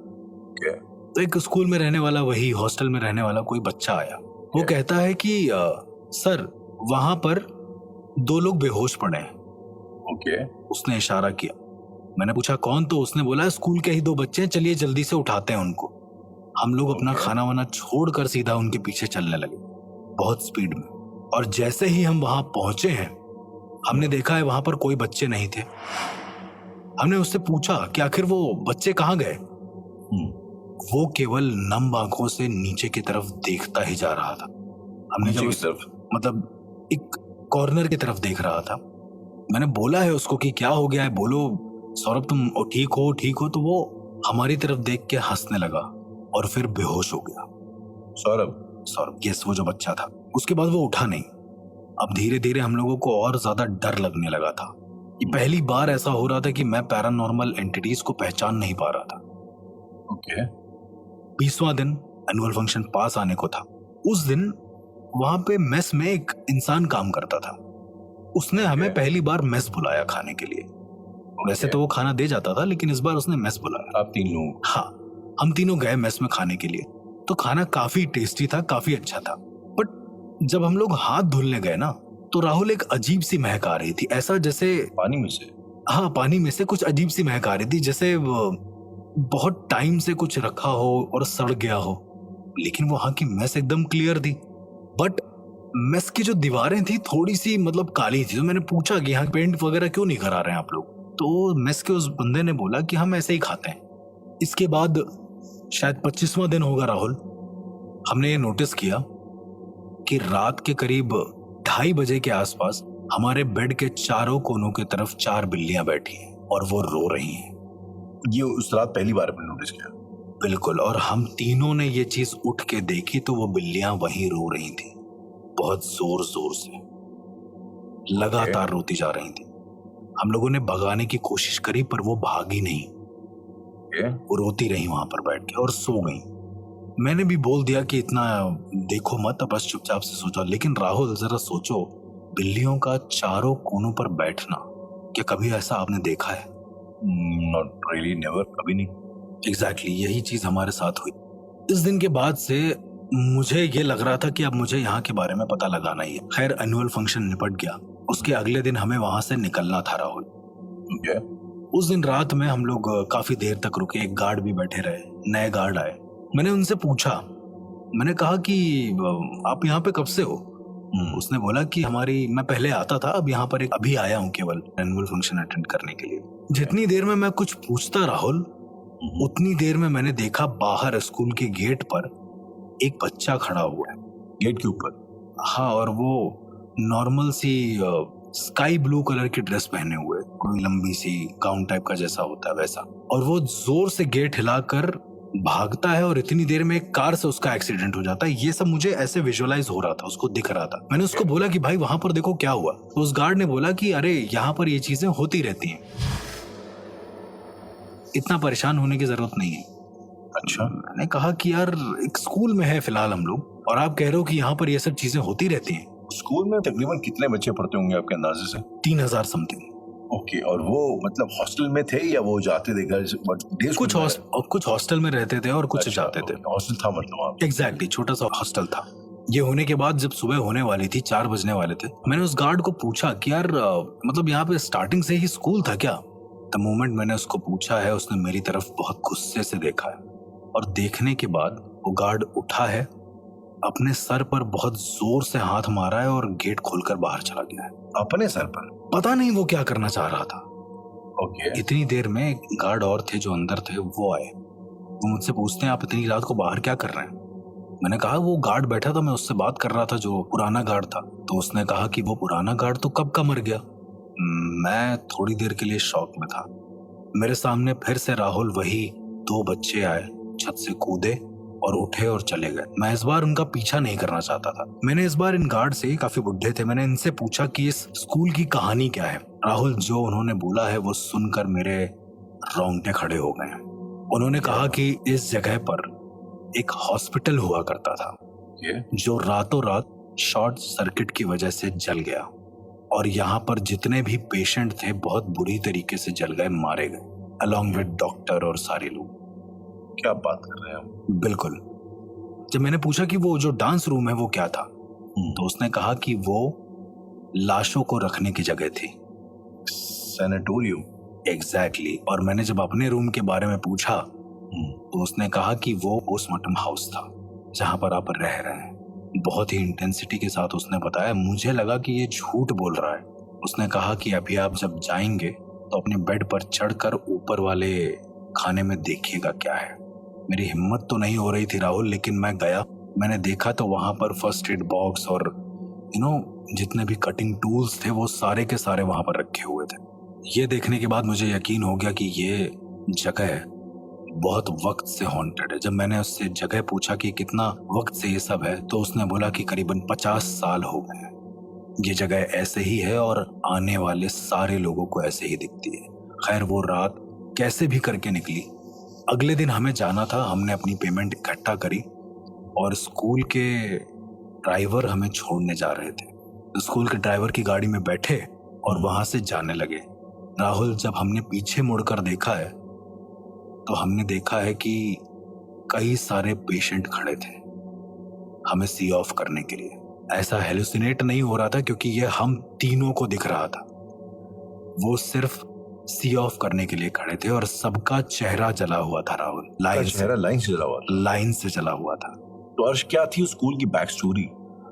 तो एक स्कूल में रहने वाला, वही हॉस्टल में रहने वाला कोई बच्चा आया। वो कहता है कि सर वहां पर 2 लोग बेहोश पड़े हैं। उसने इशारा किया। मैंने पूछा कौन, तो उसने बोला स्कूल के ही 2 बच्चे हैं, चलिए जल्दी से उठाते हैं उनको। हम लोग अपना खाना वाना छोड़कर सीधा उनके पीछे चलने लगे बहुत स्पीड में। और जैसे ही हम वहां पहुंचे हैं हमने देखा है वहां पर कोई बच्चे नहीं थे। हमने उससे पूछा कि आखिर वो बच्चे कहाँ गए। वो केवल नम आंखों से नीचे की तरफ देखता ही जा रहा था। हमने जब उस तरफ मतलब एक कॉर्नर की तरफ देख रहा था। मैंने बोला है उसको कि क्या हो गया है, बोलो सौरभ तुम ठीक हो, तो वो हमारी तरफ देख के हंसने लगा और फिर बेहोश हो गया। सौरभ यस, वो जो बच्चा था। उसके बाद वो उठा नहीं। अब धीरे धीरे हम लोगों को और ज्यादा डर लगने लगा था। ये पहली बार ऐसा हो रहा था कि मैं पैरानॉर्मल एंटिटीज को पहचान नहीं पा रहा था। 20वां दिन एनुअल फंक्शन पास आने को था। उस दिन वहां पे मेस में एक इंसान काम करता था। उसने हमें पहली बार मेस बुलाया खाने के लिए। वैसे तो वो खाना दे जाता था, लेकिन इस बार उसने मेस बुलाया। आप 3 लोग? हाँ, हम तीनों गए मेस में खाने के लिए। तो खाना काफी टेस्टी था, काफी अच्छा था। बट जब हम लोग हाथ धुलने गए ना तो राहुल एक अजीब सी महक आ रही थी, ऐसा जैसे पानी में से? हाँ, पानी में से कुछ अजीब सी महक आ रही थी, जैसे बहुत टाइम से कुछ रखा हो और सड़ गया हो। लेकिन वहां की मेस एकदम क्लियर थी। बट मेस की जो दीवारें थी थोड़ी सी मतलब काली थी। तो मैंने पूछा कि यहाँ पेंट वगैरह क्यों नहीं करा रहे हैं आप लोग। तो मेस के उस बंदे ने बोला कि हम ऐसे ही खाते हैं। इसके बाद शायद 25वां दिन होगा राहुल, हमने ये नोटिस किया कि रात के करीब 2:30 बजे के आसपास हमारे बेड के चारों कोनों की तरफ 4 बिल्लियां बैठी हैं और वो रो रही हैं। ये उस रात पहली बार मैंने नोटिस किया। बिल्कुल। और हम तीनों ने ये चीज उठ के देखी तो वो बिल्लियां वहीं रो रही थी, बहुत जोर जोर से, लगातार रोती जा रही थी। हम लोगों ने भगाने की कोशिश करी पर वो भागी नहीं। वो रोती रही वहां पर बैठ के और सो गई। मैंने भी बोल दिया कि इतना देखो मत, बस चुपचाप से सो जाओ। लेकिन राहुल जरा सोचो, बिल्लियों का चारों कोनों पर बैठना, क्या कभी ऐसा आपने देखा है? नॉट रियली, नेवर, कभी नहीं। एग्जैक्टली यही चीज हमारे साथ हुई। इस दिन के बाद से मुझे ये लग रहा था कि अब मुझे यहाँ के बारे में पता लगाना ही है। खैर एनुअल फंक्शन निपट गया। उसके अगले दिन हमें वहां से निकलना था राहुल। उस दिन रात में हम लोग काफी देर तक रुके, एक गार्ड भी बैठे रहे, नए गार्ड आए। मैंने उनसे पूछा, मैंने कहा कि आप यहाँ पे कब से हो? उसने बोला कि मैं पहले आता था, अब यहाँ पर अभी आया हूँ केवल एनुअल फंक्शन अटेंड करने के लिए। जितनी देर में मैं कुछ पूछता राहुल, उतनी देर में मैंने देखा बाहर स्कूल के गेट पर एक बच्चा खड़ा हुआ है, गेट के ऊपर। हाँ, और वो नॉर्मल सी स्काई ब्लू कलर की ड्रेस पहने हुए, कोई लंबी सी गाउन टाइप का जैसा होता है वैसा। और वो जोर से गेट हिलाकर भागता है और इतनी देर में एक कार से उसका एक्सीडेंट हो जाता है। ये सब मुझे ऐसे विजुअलाइज हो रहा था, उसको दिख रहा था। मैंने उसको बोला कि भाई वहां पर देखो क्या हुआ। तो उस गार्ड ने बोला कि अरे यहाँ पर ये चीजें होती रहती हैं, इतना परेशान होने की जरूरत नहीं है। अच्छा। मैंने कहा कि यार एक स्कूल में है फिलहाल हम लोग, और आप कह रहे हो कि यहाँ पर ये सब चीजें होती रहती हैं। स्कूल में तकरीबन कितने बच्चे पढ़ते होंगे आपके अंदाजे से? 3000 समथिंग। ओके, और वो मतलब हॉस्टल में थे या वो जाते थे घर? डे कुछ हॉस्टल में रहते थे और कुछ जाते थे। हॉस्टल था मतलब वहाँ पे? एग्जैक्टली, छोटा सा हॉस्टल था। ये होने के बाद जब सुबह होने वाली थी, 4 बजने वाले थे, मैंने उस गार्ड को पूछा कि यार मतलब यहाँ पे स्टार्टिंग से ही स्कूल था क्या? द मोमेंट मैंने उसको पूछा है, उसने मेरी तरफ बहुत गुस्से से देखा है और देखने के बाद वो गार्ड उठा है, अपने सर पर बहुत जोर से हाथ मारा है और गेट खोलकर बाहर चला गया है। अपने सर पर? पता नहीं वो क्या करना चाह रहा था। ओके। इतनी देर में एक गार्ड और थे जो अंदर थे, वो आए। वो मुझसे पूछते हैं आप इतनी रात को बाहर क्या कर रहे हैं? मैंने कहा वो गार्ड बैठा था, मैं उससे बात कर रहा था, जो पुराना गार्ड था। तो उसने कहा कि वो पुराना गार्ड तो कब का मर गया। मैं थोड़ी देर के लिए शॉक में था। मेरे सामने फिर से राहुल वही 2 बच्चे आए, छत से कूदे और उठे और चले गए। मैं इस बार उनका पीछा नहीं करना चाहता था। मैंने इस बार इन गार्ड से, काफी बुढ़े थे, मैंने इनसे पूछा कि इस स्कूल की कहानी क्या है। राहुल जो उन्होंने बोला है वो सुनकर मेरे रोंगटे खड़े हो गए। उन्होंने कहा कि इस जगह पर एक हॉस्पिटल हुआ करता था जो रातों रात शॉर्ट सर्किट की वजह से जल गया और यहाँ पर जितने भी पेशेंट थे बहुत बुरी तरीके से जल गए, मारे गए, अलॉन्ग विद डॉक्टर और सारे लोग। क्या बात कर रहे हैं आप? बिल्कुल। जब मैंने पूछा कि वो जो डांस रूम है वो क्या था, तो उसने कहा कि वो लाशों को रखने की जगह थी। सैनिटोरियम? एग्जैक्टली। और मैंने जब अपने रूम के बारे में पूछा तो उसने कहा कि वो पोस्टमार्टम हाउस था जहां पर आप रह रहे हैं। बहुत ही इंटेंसिटी के साथ उसने बताया। मुझे लगा कि ये झूठ बोल रहा है। उसने कहा कि अभी आप जब जाएंगे तो अपने बेड पर चढ़कर ऊपर वाले खाने में देखिएगा क्या है। मेरी हिम्मत तो नहीं हो रही थी राहुल, लेकिन मैं गया। मैंने देखा तो वहां पर फर्स्ट एड बॉक्स और जितने भी कटिंग टूल्स थे वो सारे के सारे वहां पर रखे हुए थे। ये देखने के बाद मुझे यकीन हो गया कि ये जगह बहुत वक्त से हॉन्टेड है। जब मैंने उससे जगह पूछा कि कितना वक्त से ये सब है, तो उसने बोला कि करीबन 50 साल हो गए हैं ये जगह ऐसे ही है और आने वाले सारे लोगों को ऐसे ही दिखती है। खैर वो रात कैसे भी करके निकली। अगले दिन हमें जाना था। हमने अपनी पेमेंट इकट्ठा करी और स्कूल के ड्राइवर हमें छोड़ने जा रहे थे। तो स्कूल के ड्राइवर की गाड़ी में बैठे और वहां से जाने लगे। राहुल, जब हमने पीछे मुड़कर देखा है तो हमने देखा है कि कई सारे पेशेंट खड़े थे हमें सी ऑफ करने के लिए। ऐसा हेलुसिनेट नहीं हो रहा था क्योंकि ये हम तीनों को दिख रहा था। वो सिर्फ सी ऑफ करने के लिए खड़े थे और सबका चेहरा जला हुआ था राहुल। लाइन से जला हुआ था। तो अर्श, क्या थी उस स्कूल की बैक स्टोरी?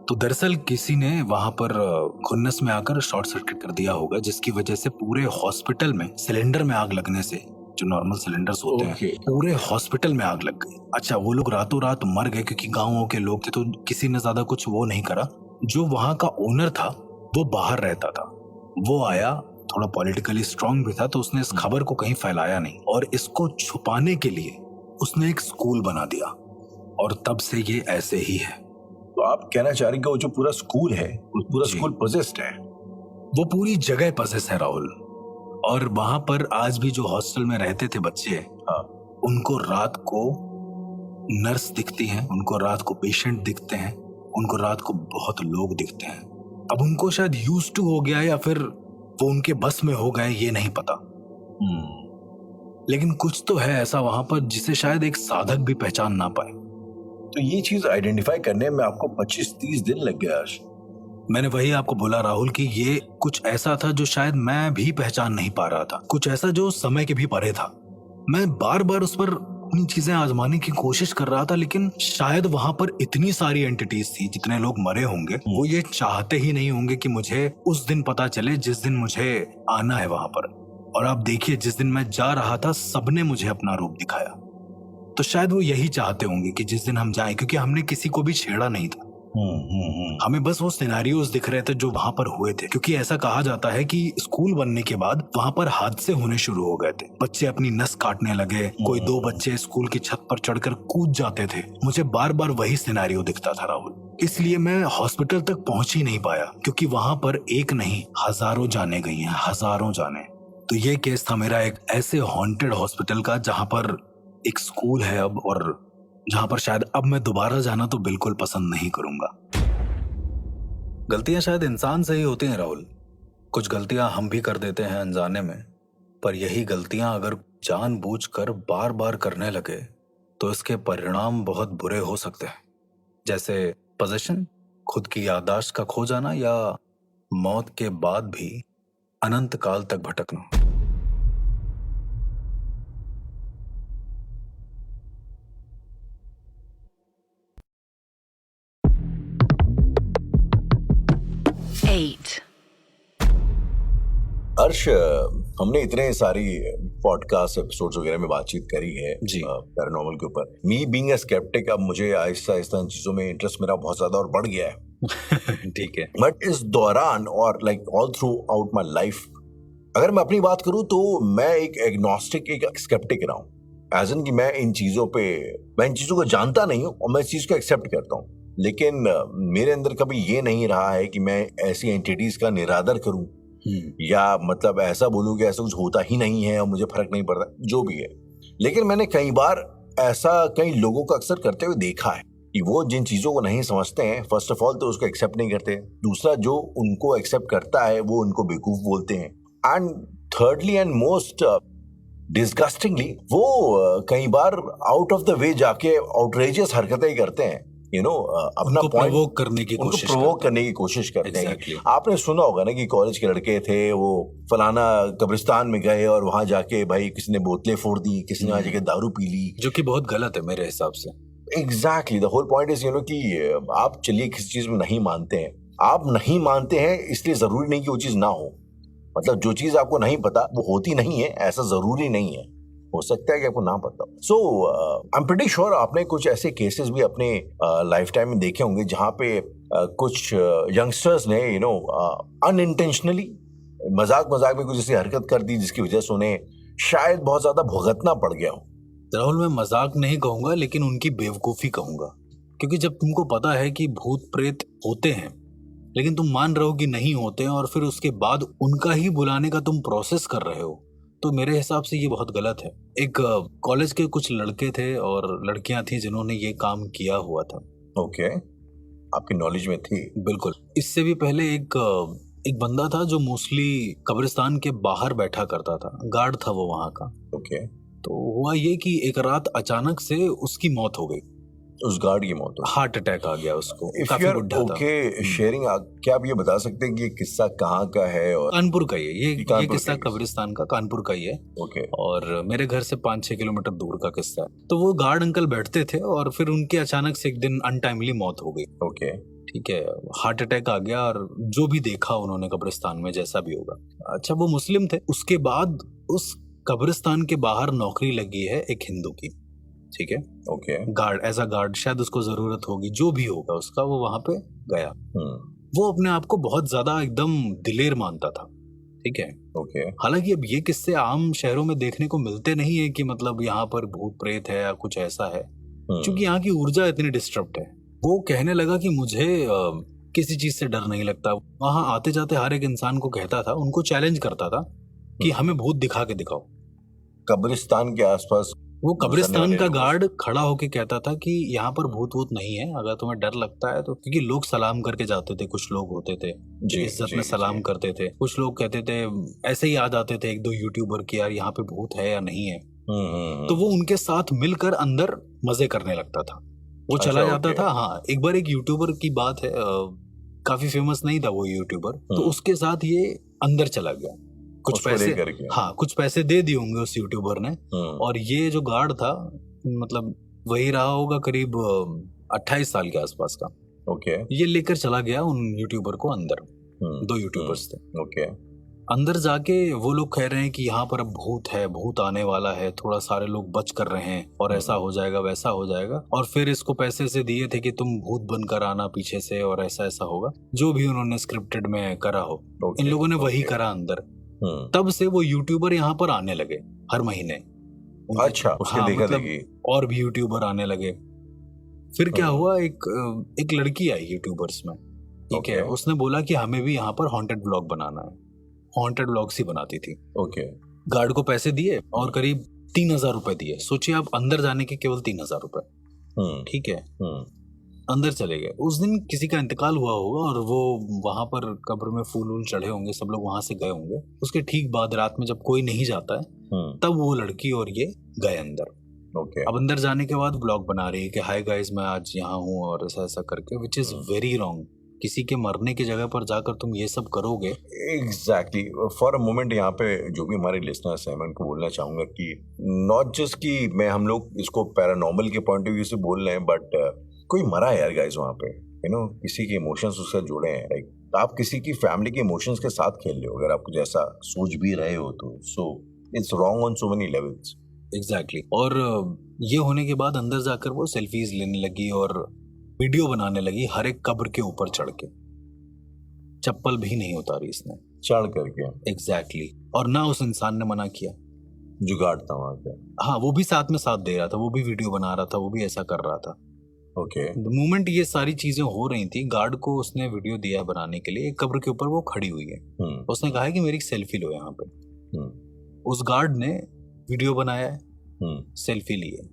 तो दरअसल किसी ने वहां पर खुन्नस में आकर शॉर्ट सर्किट कर दिया होगा, जिसकी वजह से पूरे हॉस्पिटल में सिलेंडर में आग लगने से, जो नॉर्मल सिलेंडर्स होते हैं, पूरे हॉस्पिटल में आग लग गई। अच्छा, वो लोग रातों रात मर गए क्योंकि गांवों के लोग थे तो किसी ने ज्यादा कुछ वो नहीं करा। जो वहां का ओनर था वो बाहर रहता था। वो आया, थोड़ा पॉलिटिकली स्ट्रांग भी था, तो उसने इस खबर को कहीं फैलाया नहीं और इसको छुपाने के लिए उसने एक स्कूल बना दिया और तब से ये ऐसे ही है। तो आप कहना चाह रहे हैं कि वो जो पूरा स्कूल है, वो पूरा स्कूल पोजेस्ड है? वो पूरी जगह पोजेस है राहुल। और वहां पर आज भी जो हॉस्टल में रहते थे बच्चे, उनको रात को नर्स दिखती हैं, उनको रात को पेशेंट दिखते हैं, उनको रात को बहुत लोग दिखते हैं। अब उनको शायद यूज्ड टू हो गया या फिर वो उनके बस में हो गए, ये नहीं पता। लेकिन कुछ तो है ऐसा वहां पर जिसे शायद एक साधक भी पहचान ना पाए। तो ये चीज आइडेंटिफाई करने में आपको 25-30 दिन लग गया। मैंने वही आपको बोला राहुल कि ये कुछ ऐसा था जो शायद मैं भी पहचान नहीं पा रहा था, कुछ ऐसा जो समय के भी परे था। मैं बार बार उस पर अपनी चीजें आजमाने की कोशिश कर रहा था, लेकिन शायद वहां पर इतनी सारी एंटिटीज थी, जितने लोग मरे होंगे वो ये चाहते ही नहीं होंगे कि मुझे उस दिन पता चले जिस दिन मुझे आना है वहां पर। और आप देखिए, जिस दिन मैं जा रहा था सबने मुझे अपना रूप दिखाया। तो शायद वो यही चाहते होंगे कि जिस दिन हम जाएं, क्योंकि हमने किसी को भी छेड़ा नहीं था। हमें बस वो सिनेरियोज दिख रहे थे जो वहां पर हुए थे, क्योंकि ऐसा कहा जाता है कि स्कूल बनने के बाद वहां पर हादसे होने शुरू हो गए थे। बच्चे अपनी नस काटने लगे, कोई 2 बच्चे स्कूल की छत पर चढ़कर कूद जाते थे। मुझे बार बार वही सिनेरियो दिखता था राहुल, इसलिए मैं हॉस्पिटल तक पहुंच ही नहीं पाया, क्योंकि वहां पर एक नहीं हजारों जाने गई हैं, हजारों जाने। तो ये केस था मेरा एक ऐसे हॉन्टेड हॉस्पिटल का जहां पर एक स्कूल है अब, और जहां पर शायद अब मैं दोबारा जाना तो बिल्कुल पसंद नहीं करूंगा। गलतियां शायद इंसान से ही होती हैं राहुल। कुछ गलतियां हम भी कर देते हैं अनजाने में, पर यही गलतियां अगर जानबूझकर बार बार करने लगे तो इसके परिणाम बहुत बुरे हो सकते हैं, जैसे पोजीशन, खुद की याददाश्त का खो जाना या मौत के बाद भी अनंत काल तक भटकना। Eight. हर्ष, हमने इतने सारी पॉडकास्ट एपिसोड्स वगैरह में बातचीत करी है जी। पैरानॉर्मल के ऊपर। मी बीइंग अ स्केप्टिक, अब मुझे आहिस्ता आहिस्ता इन चीजों में इंटरेस्ट मेरा बहुत ज्यादा और बढ़ गया है। ठीक है। बट इस दौरान और like all through out my life, अगर मैं अपनी बात करूं तो मैं एक एग्नोस्टिक, एक स्केप्टिक रहा हूं। एज इन कि मैं इन चीजों को जानता नहीं हूं और मैं इस चीज को एक्सेप्ट करता हूं, लेकिन मेरे अंदर कभी ये नहीं रहा है कि मैं ऐसी एंटिटीज का निरादर करूं या मतलब ऐसा बोलूं कि ऐसा कुछ होता ही नहीं है और मुझे फर्क नहीं पड़ता, जो भी है। लेकिन मैंने कई बार ऐसा कई लोगों को अक्सर करते हुए देखा है कि वो जिन चीजों को नहीं समझते हैं, फर्स्ट ऑफ ऑल तो उसको एक्सेप्ट नहीं करते, दूसरा जो उनको एक्सेप्ट करता है वो उनको बेवकूफ बोलते हैं, एंड थर्डली एंड मोस्ट डिस्गस्टिंगली वो कई बार आउट ऑफ द वे जाके आउटरेजियस हरकतें करते हैं, अपना उनको प्रोवोक करने की कोशिश करते हैं। Exactly. आपने सुना होगा ना कि कॉलेज के लड़के थे, वो फलाना कब्रिस्तान में गए और वहां जाके भाई किसी ने बोतलें फोड़ दी, किसी ने वहां जाके दारू पी ली, जो कि बहुत गलत है मेरे हिसाब से। Exactly the whole point is कि आप चलिए किसी चीज में नहीं मानते हैं, आप नहीं मानते हैं इसलिए जरूरी नहीं कि वो चीज ना हो। मतलब जो चीज आपको नहीं पता वो होती नहीं है, ऐसा जरूरी नहीं है, हो सकता है कि आपको ना पता। सो आई एम प्रीटी श्योर आपने कुछ ऐसे केसेस भी अपने लाइफ टाइम में देखे होंगे जहां पे कुछ यंगस्टर्स ने अनइंटेंशनली मजाक में कुछ ऐसी हरकत कर दी जिसकी वजह से उन्हें शायद बहुत ज्यादा भुगतना पड़ गया हो। राहुल, मैं मजाक नहीं कहूंगा लेकिन उनकी बेवकूफी कहूंगा, क्योंकि जब तुमको पता है कि भूत प्रेत होते हैं लेकिन तुम मान रहे हो कि नहीं होते हैं और फिर उसके बाद उनका ही बुलाने का तुम प्रोसेस कर रहे हो, तो मेरे हिसाब से ये बहुत गलत है। एक कॉलेज के कुछ लड़के थे और लड़कियां थी जिन्होंने ये काम किया हुआ था। ओके, आपकी नॉलेज में थी? बिल्कुल। इससे भी पहले एक बंदा था जो मोस्टली कब्रिस्तान के बाहर बैठा करता था, गार्ड था वो वहां का। ओके। तो हुआ ये कि एक रात अचानक से उसकी मौत हो गई। उस गार्ड की मौत हो गई? हार्ट अटैक आ गया उसको। If काफी you are बुढ़ा था। okay sharing, क्या आप ये बता सकते हैं कि ये किस्सा कहाँ का है? और कानपुर का ही है ये कानपुर किस्सा, का ही। कब्रिस्तान का कानपुर का ही है। ओके। और मेरे घर से 5-6 किलोमीटर दूर का किस्सा है। तो वो गार्ड अंकल बैठते थे और फिर उनकी अचानक से एक दिन अनटाइमली मौत हो गई। ओके। ठीक है, हार्ट अटैक आ गया और जो भी देखा उन्होंने कब्रिस्तान में, जैसा भी होगा। अच्छा, वो मुस्लिम थे। उसके बाद उस कब्रिस्तान के बाहर नौकरी लगी है एक हिंदू की। ठीक है, okay. Guard, as a guard, शायद उसको जरूरत होगी, जो भी होगा उसका, वो वहां पे गया। वो अपने आप को बहुत ज्यादा एकदम दिलेर मानता था। ठीक है। ओके। हालांकि अब ये किस्से आम शहरों में देखने को मिलते नहीं है कि मतलब यहाँ पर भूत प्रेत है या कुछ ऐसा है, क्योंकि यहाँ की ऊर्जा इतनी डिस्टर्ब्ड है। वो कहने लगा कि मुझे किसी चीज से डर नहीं लगता। वहां आते जाते हर एक इंसान को कहता था, उनको चैलेंज करता था कि हमें भूत दिखा के दिखाओ। कब्रिस्तान के आसपास वो कब्रिस्तान का गार्ड खड़ा होके कहता था कि यहाँ पर भूत वूत नहीं है, अगर तुम्हें डर लगता है तो। क्योंकि लोग सलाम करके जाते थे, कुछ लोग होते थे जो इज्जत में सलाम करते थे, कुछ लोग कहते थे, ऐसे ही याद आते थे 1-2 यूट्यूबर की, यार यहाँ पे भूत है या नहीं है। तो वो उनके साथ मिलकर अंदर मजे करने लगता था। वो चला जाता था। हाँ, एक बार एक यूट्यूबर की बात है, काफी फेमस नहीं था वो यूट्यूबर, तो उसके साथ ये अंदर चला गया। कुछ पैसे, हाँ, कुछ पैसे दे दिए होंगे उस यूट्यूबर ने। और ये जो गार्ड था, मतलब वही रहा होगा करीब 28 साल के आसपास का। ओके। ये लेकर चला गया उन यूट्यूबर को अंदर। 2 यूट्यूबर्स थे। ओके। अंदर जाके वो लोग कह रहे हैं कि यहाँ पर अब भूत है, भूत आने वाला है, थोड़ा सारे लोग बच कर रहे हैं और ऐसा हो जाएगा, वैसा हो जाएगा। और फिर इसको पैसे से दिए थे कि तुम भूत बनकर आना पीछे से और ऐसा ऐसा होगा, जो भी उन्होंने स्क्रिप्टेड में करा हो। इन लोगों ने वही करा अंदर। तब से वो यूट्यूबर यहाँ पर आने लगे हर महीने। अच्छा, उसके देखा देखी और भी यूट्यूबर आने लगे। फिर क्या हुआ, एक लड़की आई यूट्यूबर्स में। ठीक है, उसने बोला कि हमें भी यहाँ पर हॉन्टेड व्लॉग बनाना है। हॉन्टेड व्लॉग्स ही बनाती थी। ओके। गार्ड को पैसे दिए और करीब 3000 रुपए दिए। सोचिए आप, अंदर जाने के केवल 3000 रुपए। ठीक है। अंदर चले गए। उस दिन किसी का इंतकाल हुआ होगा और वो वहां पर कब्र में फूल वूल चढ़े होंगे, सब लोग वहां से गए होंगे। उसके ठीक बाद रात में जब कोई नहीं जाता है तब वो लड़की और ये गए अंदर। ओके अब अंदर जाने के बाद ब्लॉग बना रही है कि हाय गाइस मैं आज यहाँ हूँ और ऐसा ऐसा करके, विच इज वेरी रॉन्ग। किसी के मरने की जगह पर जाकर तुम ये सब करोगे। एग्जैक्टली। फॉर अ मोमेंट यहाँ पे जो भी हमारे लिसनर्स हैं मैं उनको बोलना चाहूंगा कि नॉट जस्ट कि मैं हम लोग इसको पैरानॉर्मल के पॉइंट ऑफ व्यू से बोल रहे हैं, बट कोई मरा है यार गाइस वहाँ पे, यू नो, किसी के इमोशंस उससे जुड़े हैं। लाइक आप किसी की फैमिली के इमोशंस के साथ खेल रहे हो, अगर आप कुछ ऐसा सोच भी रहे हो तो so it's wrong on so many levels. Exactly. और ये होने के बाद अंदर जाकर वो सेल्फीज लेने लगी और वीडियो बनाने लगी हर एक कब्र के ऊपर चढ़ के। चप्पल भी नहीं उतारी इसने, चढ़ करके। एग्जैक्टली। और ना उस इंसान ने मना किया, जुगाड़ था वहां पे। हाँ वो भी साथ में साथ दे रहा था, वो भी वीडियो बना रहा था, वो भी ऐसा कर रहा था। ओके द मोमेंट ये सारी चीजें हो रही थी, गार्ड को उसने वीडियो दिया बनाने के लिए। एक कब्र के ऊपर वो खड़ी हुई है, उसने कहा है कि मेरी सेल्फी लो यहाँ पे। उस गार्ड ने वीडियो बनाया है, सेल्फी ली है।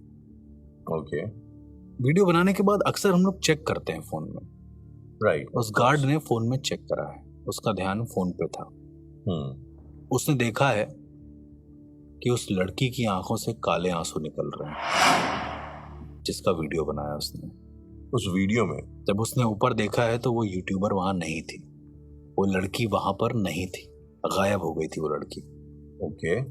ओके वीडियो बनाने के बाद अक्सर हम लोग चेक करते हैं फोन में, राइट। उस गार्ड ने फोन में चेक करा है, उसका ध्यान फोन पे था। उसने देखा है कि उस लड़की की आंखों से काले आंसू निकल रहे हैं, जिसका वीडियो बनाया उसने। उस वीडियो में जब उसने ऊपर देखा है तो वो यूट्यूबर वहां नहीं थी, वो लड़की वहां पर नहीं थी, गायब हो गई थी वो लड़की। ओके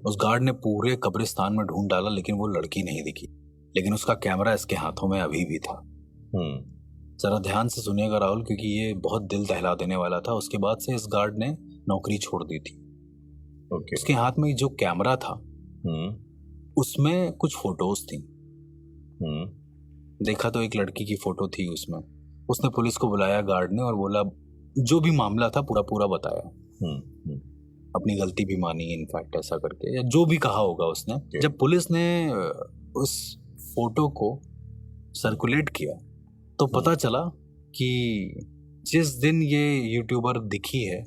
उस गार्ड ने पूरे कब्रिस्तान में ढूंढ डाला लेकिन वो लड़की नहीं दिखी, लेकिन उसका कैमरा इसके हाथों में अभी भी था। जरा ध्यान से सुनिएगा राहुल, क्योंकि ये बहुत दिल दहला देने वाला था। उसके बाद से इस गार्ड ने नौकरी छोड़ दी थी। ओके उसके हाथ में जो कैमरा था उसमें कुछ फोटोज थी। देखा तो एक लड़की की फोटो थी उसमें। उसने पुलिस को बुलाया गार्ड ने और बोला, जो भी मामला था पूरा पूरा बताया, अपनी गलती भी मानी इनफैक्ट, ऐसा करके, या जो भी कहा होगा उसने। जब पुलिस ने उस फोटो को सर्कुलेट किया तो पता चला कि जिस दिन ये यूट्यूबर दिखी है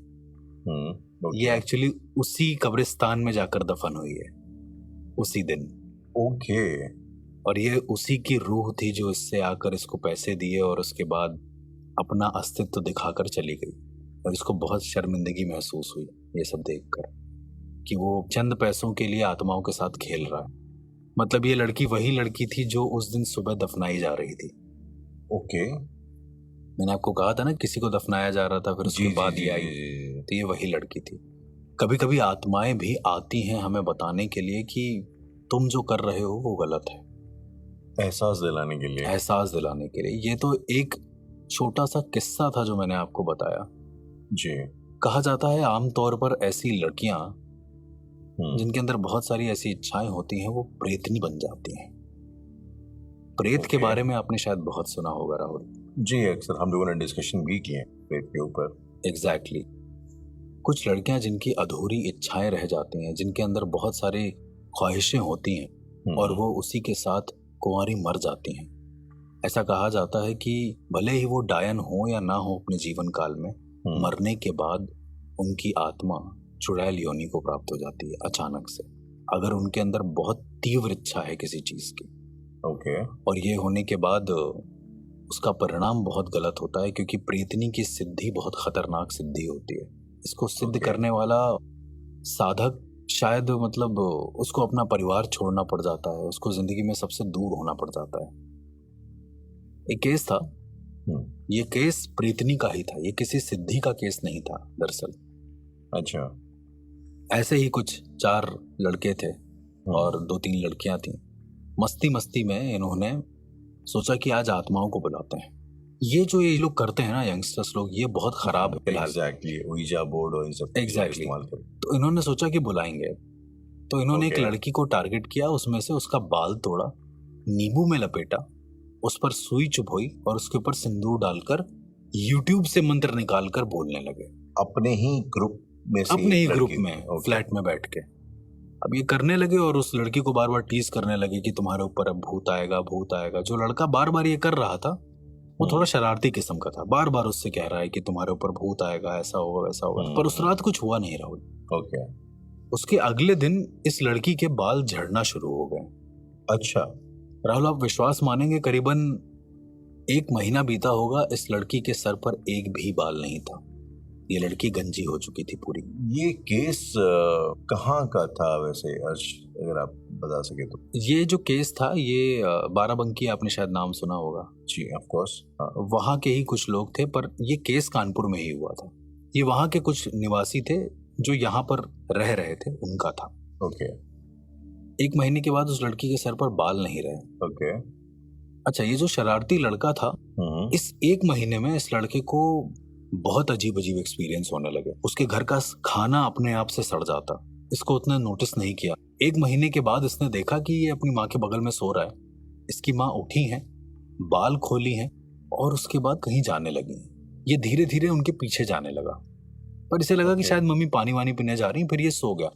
ये एक्चुअली उसी कब्रिस्तान में जाकर दफन हुई है उसी दिन। ओके और ये उसी की रूह थी जो इससे आकर इसको पैसे दिए और उसके बाद अपना अस्तित्व दिखाकर चली गई। और इसको बहुत शर्मिंदगी महसूस हुई ये सब देखकर कि वो चंद पैसों के लिए आत्माओं के साथ खेल रहा है। मतलब ये लड़की वही लड़की थी जो उस दिन सुबह दफनाई जा रही थी। ओके मैंने आपको कहा था ना किसी को दफनाया जा रहा था, फिर उसके बाद ये आई, तो ये वही लड़की थी। कभी कभी आत्माएं भी आती हैं हमें बताने के लिए कि तुम जो कर रहे हो वो गलत है, एहसास दिलाने के लिए। एहसास दिलाने के लिए। ये तो एक छोटा सा किस्सा था जो मैंने आपको बताया जी। कहा जाता है आमतौर पर ऐसी लड़कियां जिनके अंदर बहुत सारी ऐसी इच्छाएं होती हैं वो प्रेतनी बन जाती हैं। प्रेत के बारे में आपने शायद बहुत सुना होगा राहुल। जी, अक्सर हम लोगों ने डिस्कशन भी किए प्रेत के ऊपर। एग्जैक्टली। कुछ लड़कियां जिनकी अधूरी इच्छाएं रह जाती हैं, जिनके अंदर बहुत सारी ख्वाहिशें होती हैं और वो उसी के साथ कुंवारी मर जाती हैं। ऐसा कहा जाता है कि भले ही वो डायन हो या ना हो अपने जीवन काल में, मरने के बाद उनकी आत्मा चुड़ैल योनि को प्राप्त हो जाती है अचानक से, अगर उनके अंदर बहुत तीव्र इच्छा है किसी चीज की। ओके। और ये होने के बाद उसका परिणाम बहुत गलत होता है, क्योंकि प्रेतनी की सिद्धि बहुत खतरनाक सिद्धि होती है। इसको सिद्ध करने वाला साधक शायद मतलब उसको अपना परिवार छोड़ना पड़ जाता है, उसको जिंदगी में सबसे दूर होना पड़ जाता है। एक केस था, ये केस प्रेतनी का ही था, ये किसी सिद्धि का केस नहीं था दरअसल। अच्छा। ऐसे ही कुछ 4 लड़के थे और 2-3 लड़कियां थी। मस्ती मस्ती में इन्होंने सोचा कि आज आत्माओं को बुलाते हैं। ये जो ये लोग करते हैं ना यंगस्टर्स लोग, ये बहुत खराब है फिलहाल। एग्जैक्टली, ouija बोर्ड और इन सब एग्जैक्टली। इस्तेमाल कर। तो इन्होंने सोचा कि बुलाएंगे, तो इन्होंने एक लड़की को टारगेट किया, उसमें से उसका बाल तोड़ा, नींबू में लपेटा, उस पर सुई चुभोई और उसके ऊपर सिंदूर डालकर यूट्यूब से मंत्र निकालकर बोलने लगे अपने ही ग्रुप में से, अपने ही ग्रुप में, फ्लैट में बैठ के। अब ये करने लगे और उस लड़की को बार बार टीज करने लगे कि तुम्हारे ऊपर अब भूत आएगा, भूत आएगा। जो लड़का बार बार ये कर रहा था वो थोड़ा शरारती किस्म का था, बार बार उससे कह रहा है कि तुम्हारे ऊपर भूत आएगा, ऐसा होगा वैसा होगा। पर उस रात कुछ हुआ नहीं राहुल। ओके। उसके अगले दिन इस लड़की के बाल झड़ना शुरू हो गए। अच्छा। राहुल आप विश्वास मानेंगे, करीबन 1 महीना बीता होगा, इस लड़की के सर पर एक भी बाल नहीं था। ये लड़की गंजी हो चुकी थी पूरी। ये केस कहाँ का था वैसे अर्श, अगर आप बता सके तो? ये जो केस था ये बाराबंकी, आपने शायद नाम सुना होगा। जी ऑफ कोर्स। वहाँ के ही कुछ लोग थे, पर ये केस कानपुर में ही हुआ था। ये वहाँ के कुछ निवासी थे जो यहाँ पर रह रहे थे, उनका था। ओके 1 महीने के बाद उस लड़की के सर पर बाल नहीं रहे। ओके। अच्छा, ये जो शरारती लड़का था, इस 1 महीने में इस लड़के को बहुत अजीब अजीब एक्सपीरियंस होने लगे। उसके घर का खाना अपने आप से सड़ जाता, इसको उतने नोटिस नहीं किया। 1 महीने के बाद इसने देखा कि ये अपनी माँ के बगल में सो रहा है। इसकी माँ उठी हैं, बाल खोली हैं और उसके बाद कहीं जाने लगी। ये धीरे धीरे उनके पीछे जाने लगा, पर इसे लगा कि शायद मम्मी पानी वानी पीने जा रही, फिर ये सो गया।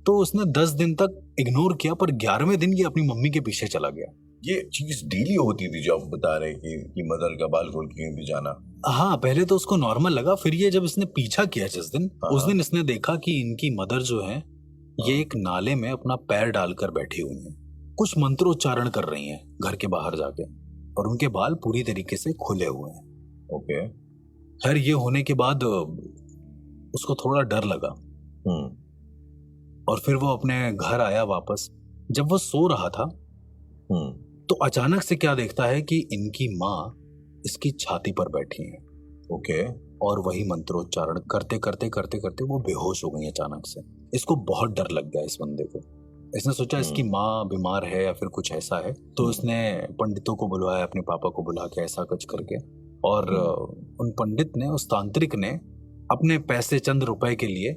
तो उसने 10 दिन तक इग्नोर किया, पर 11वें दिन ये अपनी मम्मी के पीछे चला गया। ये चीज डेली होती थी जो आप बता रहे कि मदर का बाल खोल के कहीं भी जाना? हाँ, पहले तो उसको नॉर्मल लगा, फिर ये जब इसने पीछा किया जिस दिन, उस दिन इसने देखा कि इनकी मदर जो है ये एक नाले में अपना पैर डालकर बैठी हुई है, कुछ मंत्रोच्चारण कर रही हैं घर के बाहर जाके, और उनके बाल पूरी तरीके से खुले हुए हैं। ओके। खैर ये होने के बाद उसको थोड़ा डर लगा और फिर वो अपने घर आया वापस। जब वो सो रहा था तो अचानक से क्या देखता है कि इनकी माँ इसकी छाती पर बैठी है। ओके। और वही मंत्रोच्चारण करते करते करते करते वो बेहोश हो गई अचानक से। इसको बहुत डर लग गया इस बंदे को। इसने सोचा इसकी माँ बीमार है या फिर कुछ ऐसा है, तो इसने पंडितों को बुलवाया, अपने पापा को बुला के ऐसा कुछ करके, और उन पंडित ने, उस तांत्रिक ने अपने पैसे, चंद रुपए के लिए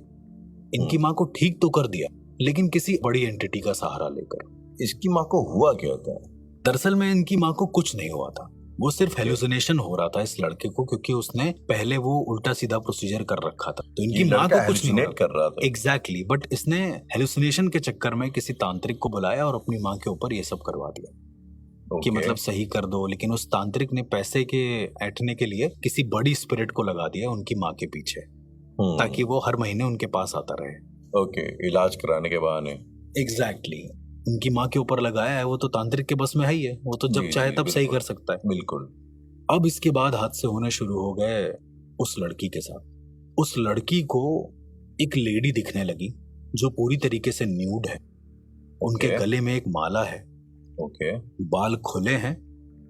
इनकी माँ को ठीक तो कर दिया, लेकिन किसी बड़ी एंटिटी का सहारा लेकर। इसकी माँ को हुआ क्या था? दरअसल में इनकी माँ को कुछ नहीं हुआ था, वो सिर्फ हेलुसिनेशन हो रहा था इस लड़के को, क्योंकि उसने पहले वो उल्टा सीधा प्रोसीजर कर रखा था, तो इनकी माँ को कुछ नहीं कर रहा था। एग्जैक्टली, बट इसने हेलुसिनेशन के चक्कर में किसी तांत्रिक को बुलाया और अपनी माँ के ऊपर ये सब करवा दिया कि मतलब सही कर दो। लेकिन उस तांत्रिक ने पैसे के ऐंठने के लिए किसी बड़ी स्पिरिट को लगा दिया उनकी माँ के पीछे, ताकि वो हर महीने उनके पास आता रहे। ओके, इलाज कराने के बहाने। एग्जैक्टली, उनकी माँ के ऊपर लगाया है, वो तो तांत्रिक के बस में है ही है, वो तो जब चाहे तब सही कर सकता है। बिल्कुल। अब इसके बाद हादसे होने शुरू हो गए उस लड़की के साथ। उस लड़की को एक लेडी दिखने लगी जो पूरी तरीके से न्यूड है, उनके गले में एक माला है, बाल खुले हैं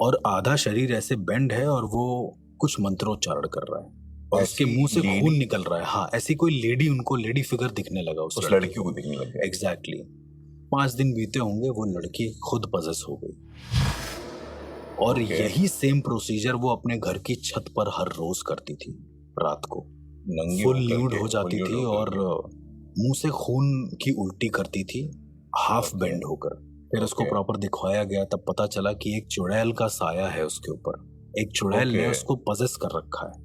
और आधा शरीर ऐसे बेंड है, और वो कुछ मंत्रोच्चारण कर रहा है और उसके मुंह से खून निकल रहा है। हाँ, ऐसी कोई लेडी, उनको लेडी फिगर दिखने लगा उस लड़की को दिखने लगा। एग्जैक्टली। 5 दिन बीते होंगे, वो लड़की खुद पजेस हो गई, और यही सेम प्रोसीजर वो अपने घर की छत पर हर रोज करती थी। रात को फुल न्यूड हो जाती थी और मुंह से खून की उल्टी करती थी, हाफ बेंड होकर। फिर उसको प्रॉपर दिखवाया गया, तब पता चला कि एक चुड़ैल का साया है उसके ऊपर, एक चुड़ैल ने उसको पजेस कर रखा है।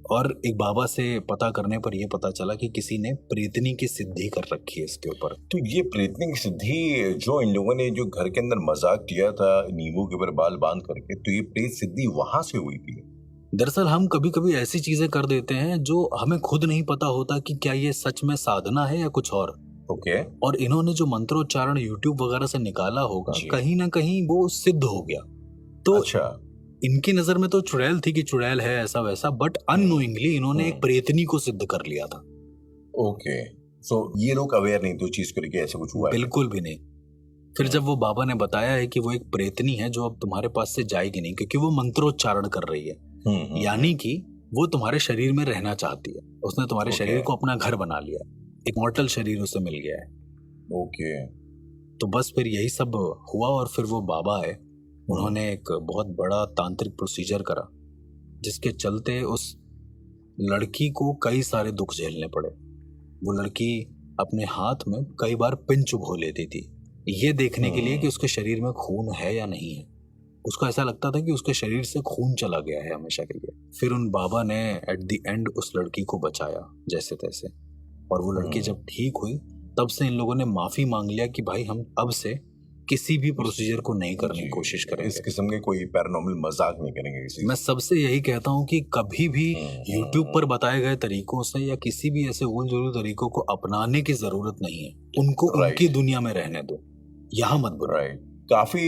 और एक बाबा से पता करने पर यह पता चला कि किसी ने प्रेतनी की सिद्धि कर रखी है इसके ऊपर। तो ये प्रेतनी की सिद्धि जो इन लोगों ने जो घर के अंदर मजाक किया था नींबू के ऊपर बाल बांध करके, तो ये प्रेत सिद्धि वहां से हुई थी? दरअसल हम कभी कभी ऐसी चीजें कर देते हैं जो हमें खुद नहीं पता होता कि क्या ये सच में साधना है या कुछ और। और इन्होंने जो मंत्रोच्चारण यूट्यूब वगैरह से निकाला होगा, कहीं ना कहीं वो सिद्ध हो गया। तो इनकी नजर में तो चुड़ैल थी कि चुड़ैल है ऐसा वैसा, बट अननोइंगली इन्होंने एक प्रेतनी को सिद्ध कर लिया था। सो ये लोग अवेयर नहीं थे उस चीज को लेके, ऐसा कुछ हुआ? बिल्कुल भी नहीं। फिर जब वो बाबा ने बताया है कि वो एक प्रेतनी है जो अब तुम्हारे पास से जाएगी नहीं, क्योंकि वो मंत्रोच्चारण कर रही है, यानी कि वो तुम्हारे शरीर में रहना चाहती है। उसने तुम्हारे शरीर को अपना घर बना लिया, एक मॉर्टल शरीर उसे मिल गया है। तो बस फिर यही सब हुआ, और फिर वो बाबा है, उन्होंने एक बहुत बड़ा तांत्रिक प्रोसीजर करा, जिसके चलते उस लड़की को कई सारे दुख झेलने पड़े। वो लड़की अपने हाथ में कई बार पिन चुभो लेती थी, ये देखने के लिए कि उसके शरीर में खून है या नहीं है। उसको ऐसा लगता था कि उसके शरीर से खून चला गया है हमेशा के लिए। फिर उन बाबा ने एट द एंड उस लड़की को बचाया जैसे तैसे, और वो लड़की जब ठीक हुई तब से इन लोगों ने माफी मांग लिया कि भाई हम अब से किसी भी प्रोसीजर को नहीं करने की कोशिश करेंगे, इस किस्म के कोई पैरानॉर्मल मजाक नहीं करेंगे किसी। मैं सबसे यही कहता हूँ कि कभी भी YouTube पर बताए गए तरीकों से या किसी भी ऐसे उलझुल तरीकों को अपनाने की जरूरत नहीं है। उनको उनकी दुनिया में रहने दो, यहाँ मत बोलो। काफी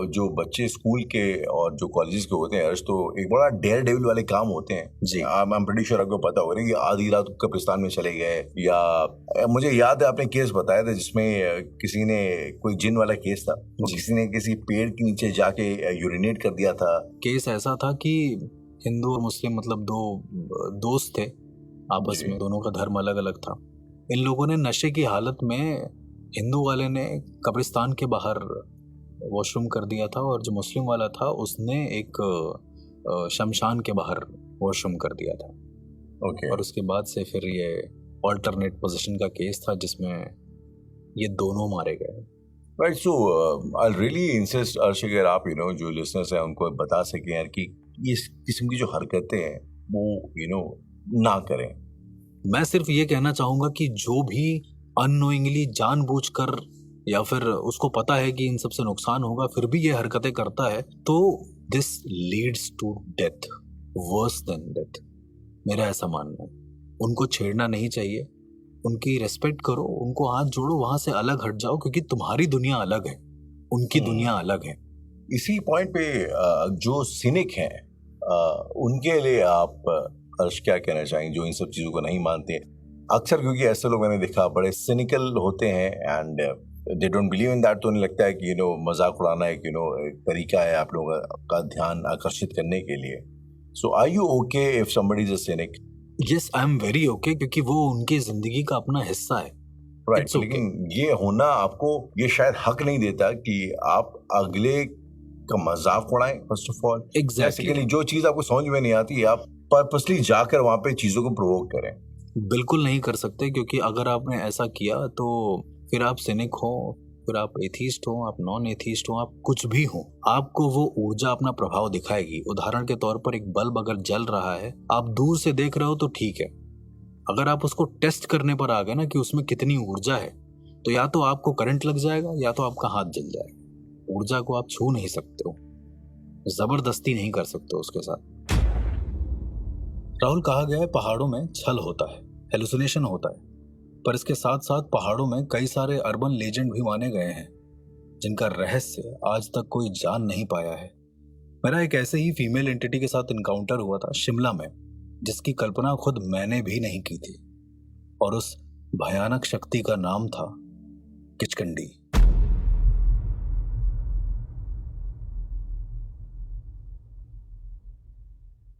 जो बच्चे स्कूल के और जो कॉलेजेस के होते हैं हर्ष, तो एक बड़ा डेयर डेविल वाले काम होते हैं जी। आई एम प्रीटी श्योर आपको पता होगा ना कि आधी रात कब्रिस्तान में चले गए, या मुझे याद है आपने केस बताया था जिसमें किसी ने, कोई जिन वाला केस था, किसी ने किसी पेड़ के नीचे जाके यूरिनेट कर दिया था। केस ऐसा था कि हिंदू और मुस्लिम मतलब दो दोस्त थे आपस जी। में, दोनों का धर्म अलग अलग था। इन लोगों ने नशे की हालत में, हिंदू वाले ने कब्रिस्तान के बाहर वॉशरूम कर दिया था और जो मुस्लिम वाला था उसने एक शमशान के बाहर वॉशरूम कर दिया था। ओके। और उसके बाद से फिर ये ऑल्टरनेट पोजीशन का केस था जिसमें ये दोनों मारे गए। Right, so I really insist अर्श, अगर आप जो लिसनर्स हैं उनको बता सकें यार कि इस किस्म की जो हरकतें हैं वो ना करें। मैं सिर्फ ये कहना चाहूंगा कि जो भी अननोइंगली जानबूझकर या फिर उसको पता है कि इन सबसे नुकसान होगा फिर भी ये हरकतें करता है, तो this leads to death, worse than death, मेरा ऐसा मानना है। उनको छेड़ना नहीं चाहिए, उनकी रेस्पेक्ट करो, उनको हाथ जोड़ो, वहां से अलग हट जाओ, क्योंकि तुम्हारी दुनिया अलग है, उनकी दुनिया अलग है। इसी पॉइंट पे जो सिनिक हैं उनके लिए आप अर्श क्या कहना चाहेंगे, जो इन सब चीजों को नहीं मानते? अक्सर क्योंकि ऐसे लोग मैंने देखा बड़े सिनिकल होते हैं and they don't believe in that, तो उन्हें लगता है कि मजाक उड़ाना एक एक तरीका है आप लोगों का ध्यान आकर्षित करने के लिए। So are you okay if somebody is a cynic? Yes, I am very okay, क्योंकि वो उनकी जिंदगी का अपना हिस्सा है। Right, It's okay. लेकिन ये होना आपको ये शायद हक नहीं देता कि आप अगले का मजाक उड़ाएं। First of all, Exactly. जो चीज आपको समझ में नहीं आती आप पर्पसली जाकर वहां पे चीजों को प्रोवोक करें। बिल्कुल नहीं कर सकते, क्योंकि अगर आपने ऐसा किया तो फिर आप सिनिक हो, फिर आप एथीस्ट हो, आप नॉन एथीस्ट हो, आप कुछ भी हो, आपको वो ऊर्जा अपना प्रभाव दिखाएगी। उदाहरण के तौर पर एक बल्ब अगर जल रहा है, आप दूर से देख रहे हो तो ठीक है, अगर आप उसको टेस्ट करने पर आ गए ना कि उसमें कितनी ऊर्जा है, तो या तो आपको करंट लग जाएगा या तो आपका हाथ जल जाएगा। ऊर्जा को आप छू नहीं सकते हो, जबरदस्ती नहीं कर सकते हो उसके साथ। राहुल, कहा गया है पहाड़ों में छल होता है, हेलुसिनेशन होता है, पर इसके साथ साथ पहाड़ों में कई सारे अर्बन लेजेंड भी माने गए हैं जिनका रहस्य आज तक कोई जान नहीं पाया है। मेरा एक ऐसे ही फीमेल एंटिटी के साथ इनकाउंटर हुआ था शिमला में, जिसकी कल्पना खुद मैंने भी नहीं की थी, और उस भयानक शक्ति का नाम था किचकंडी।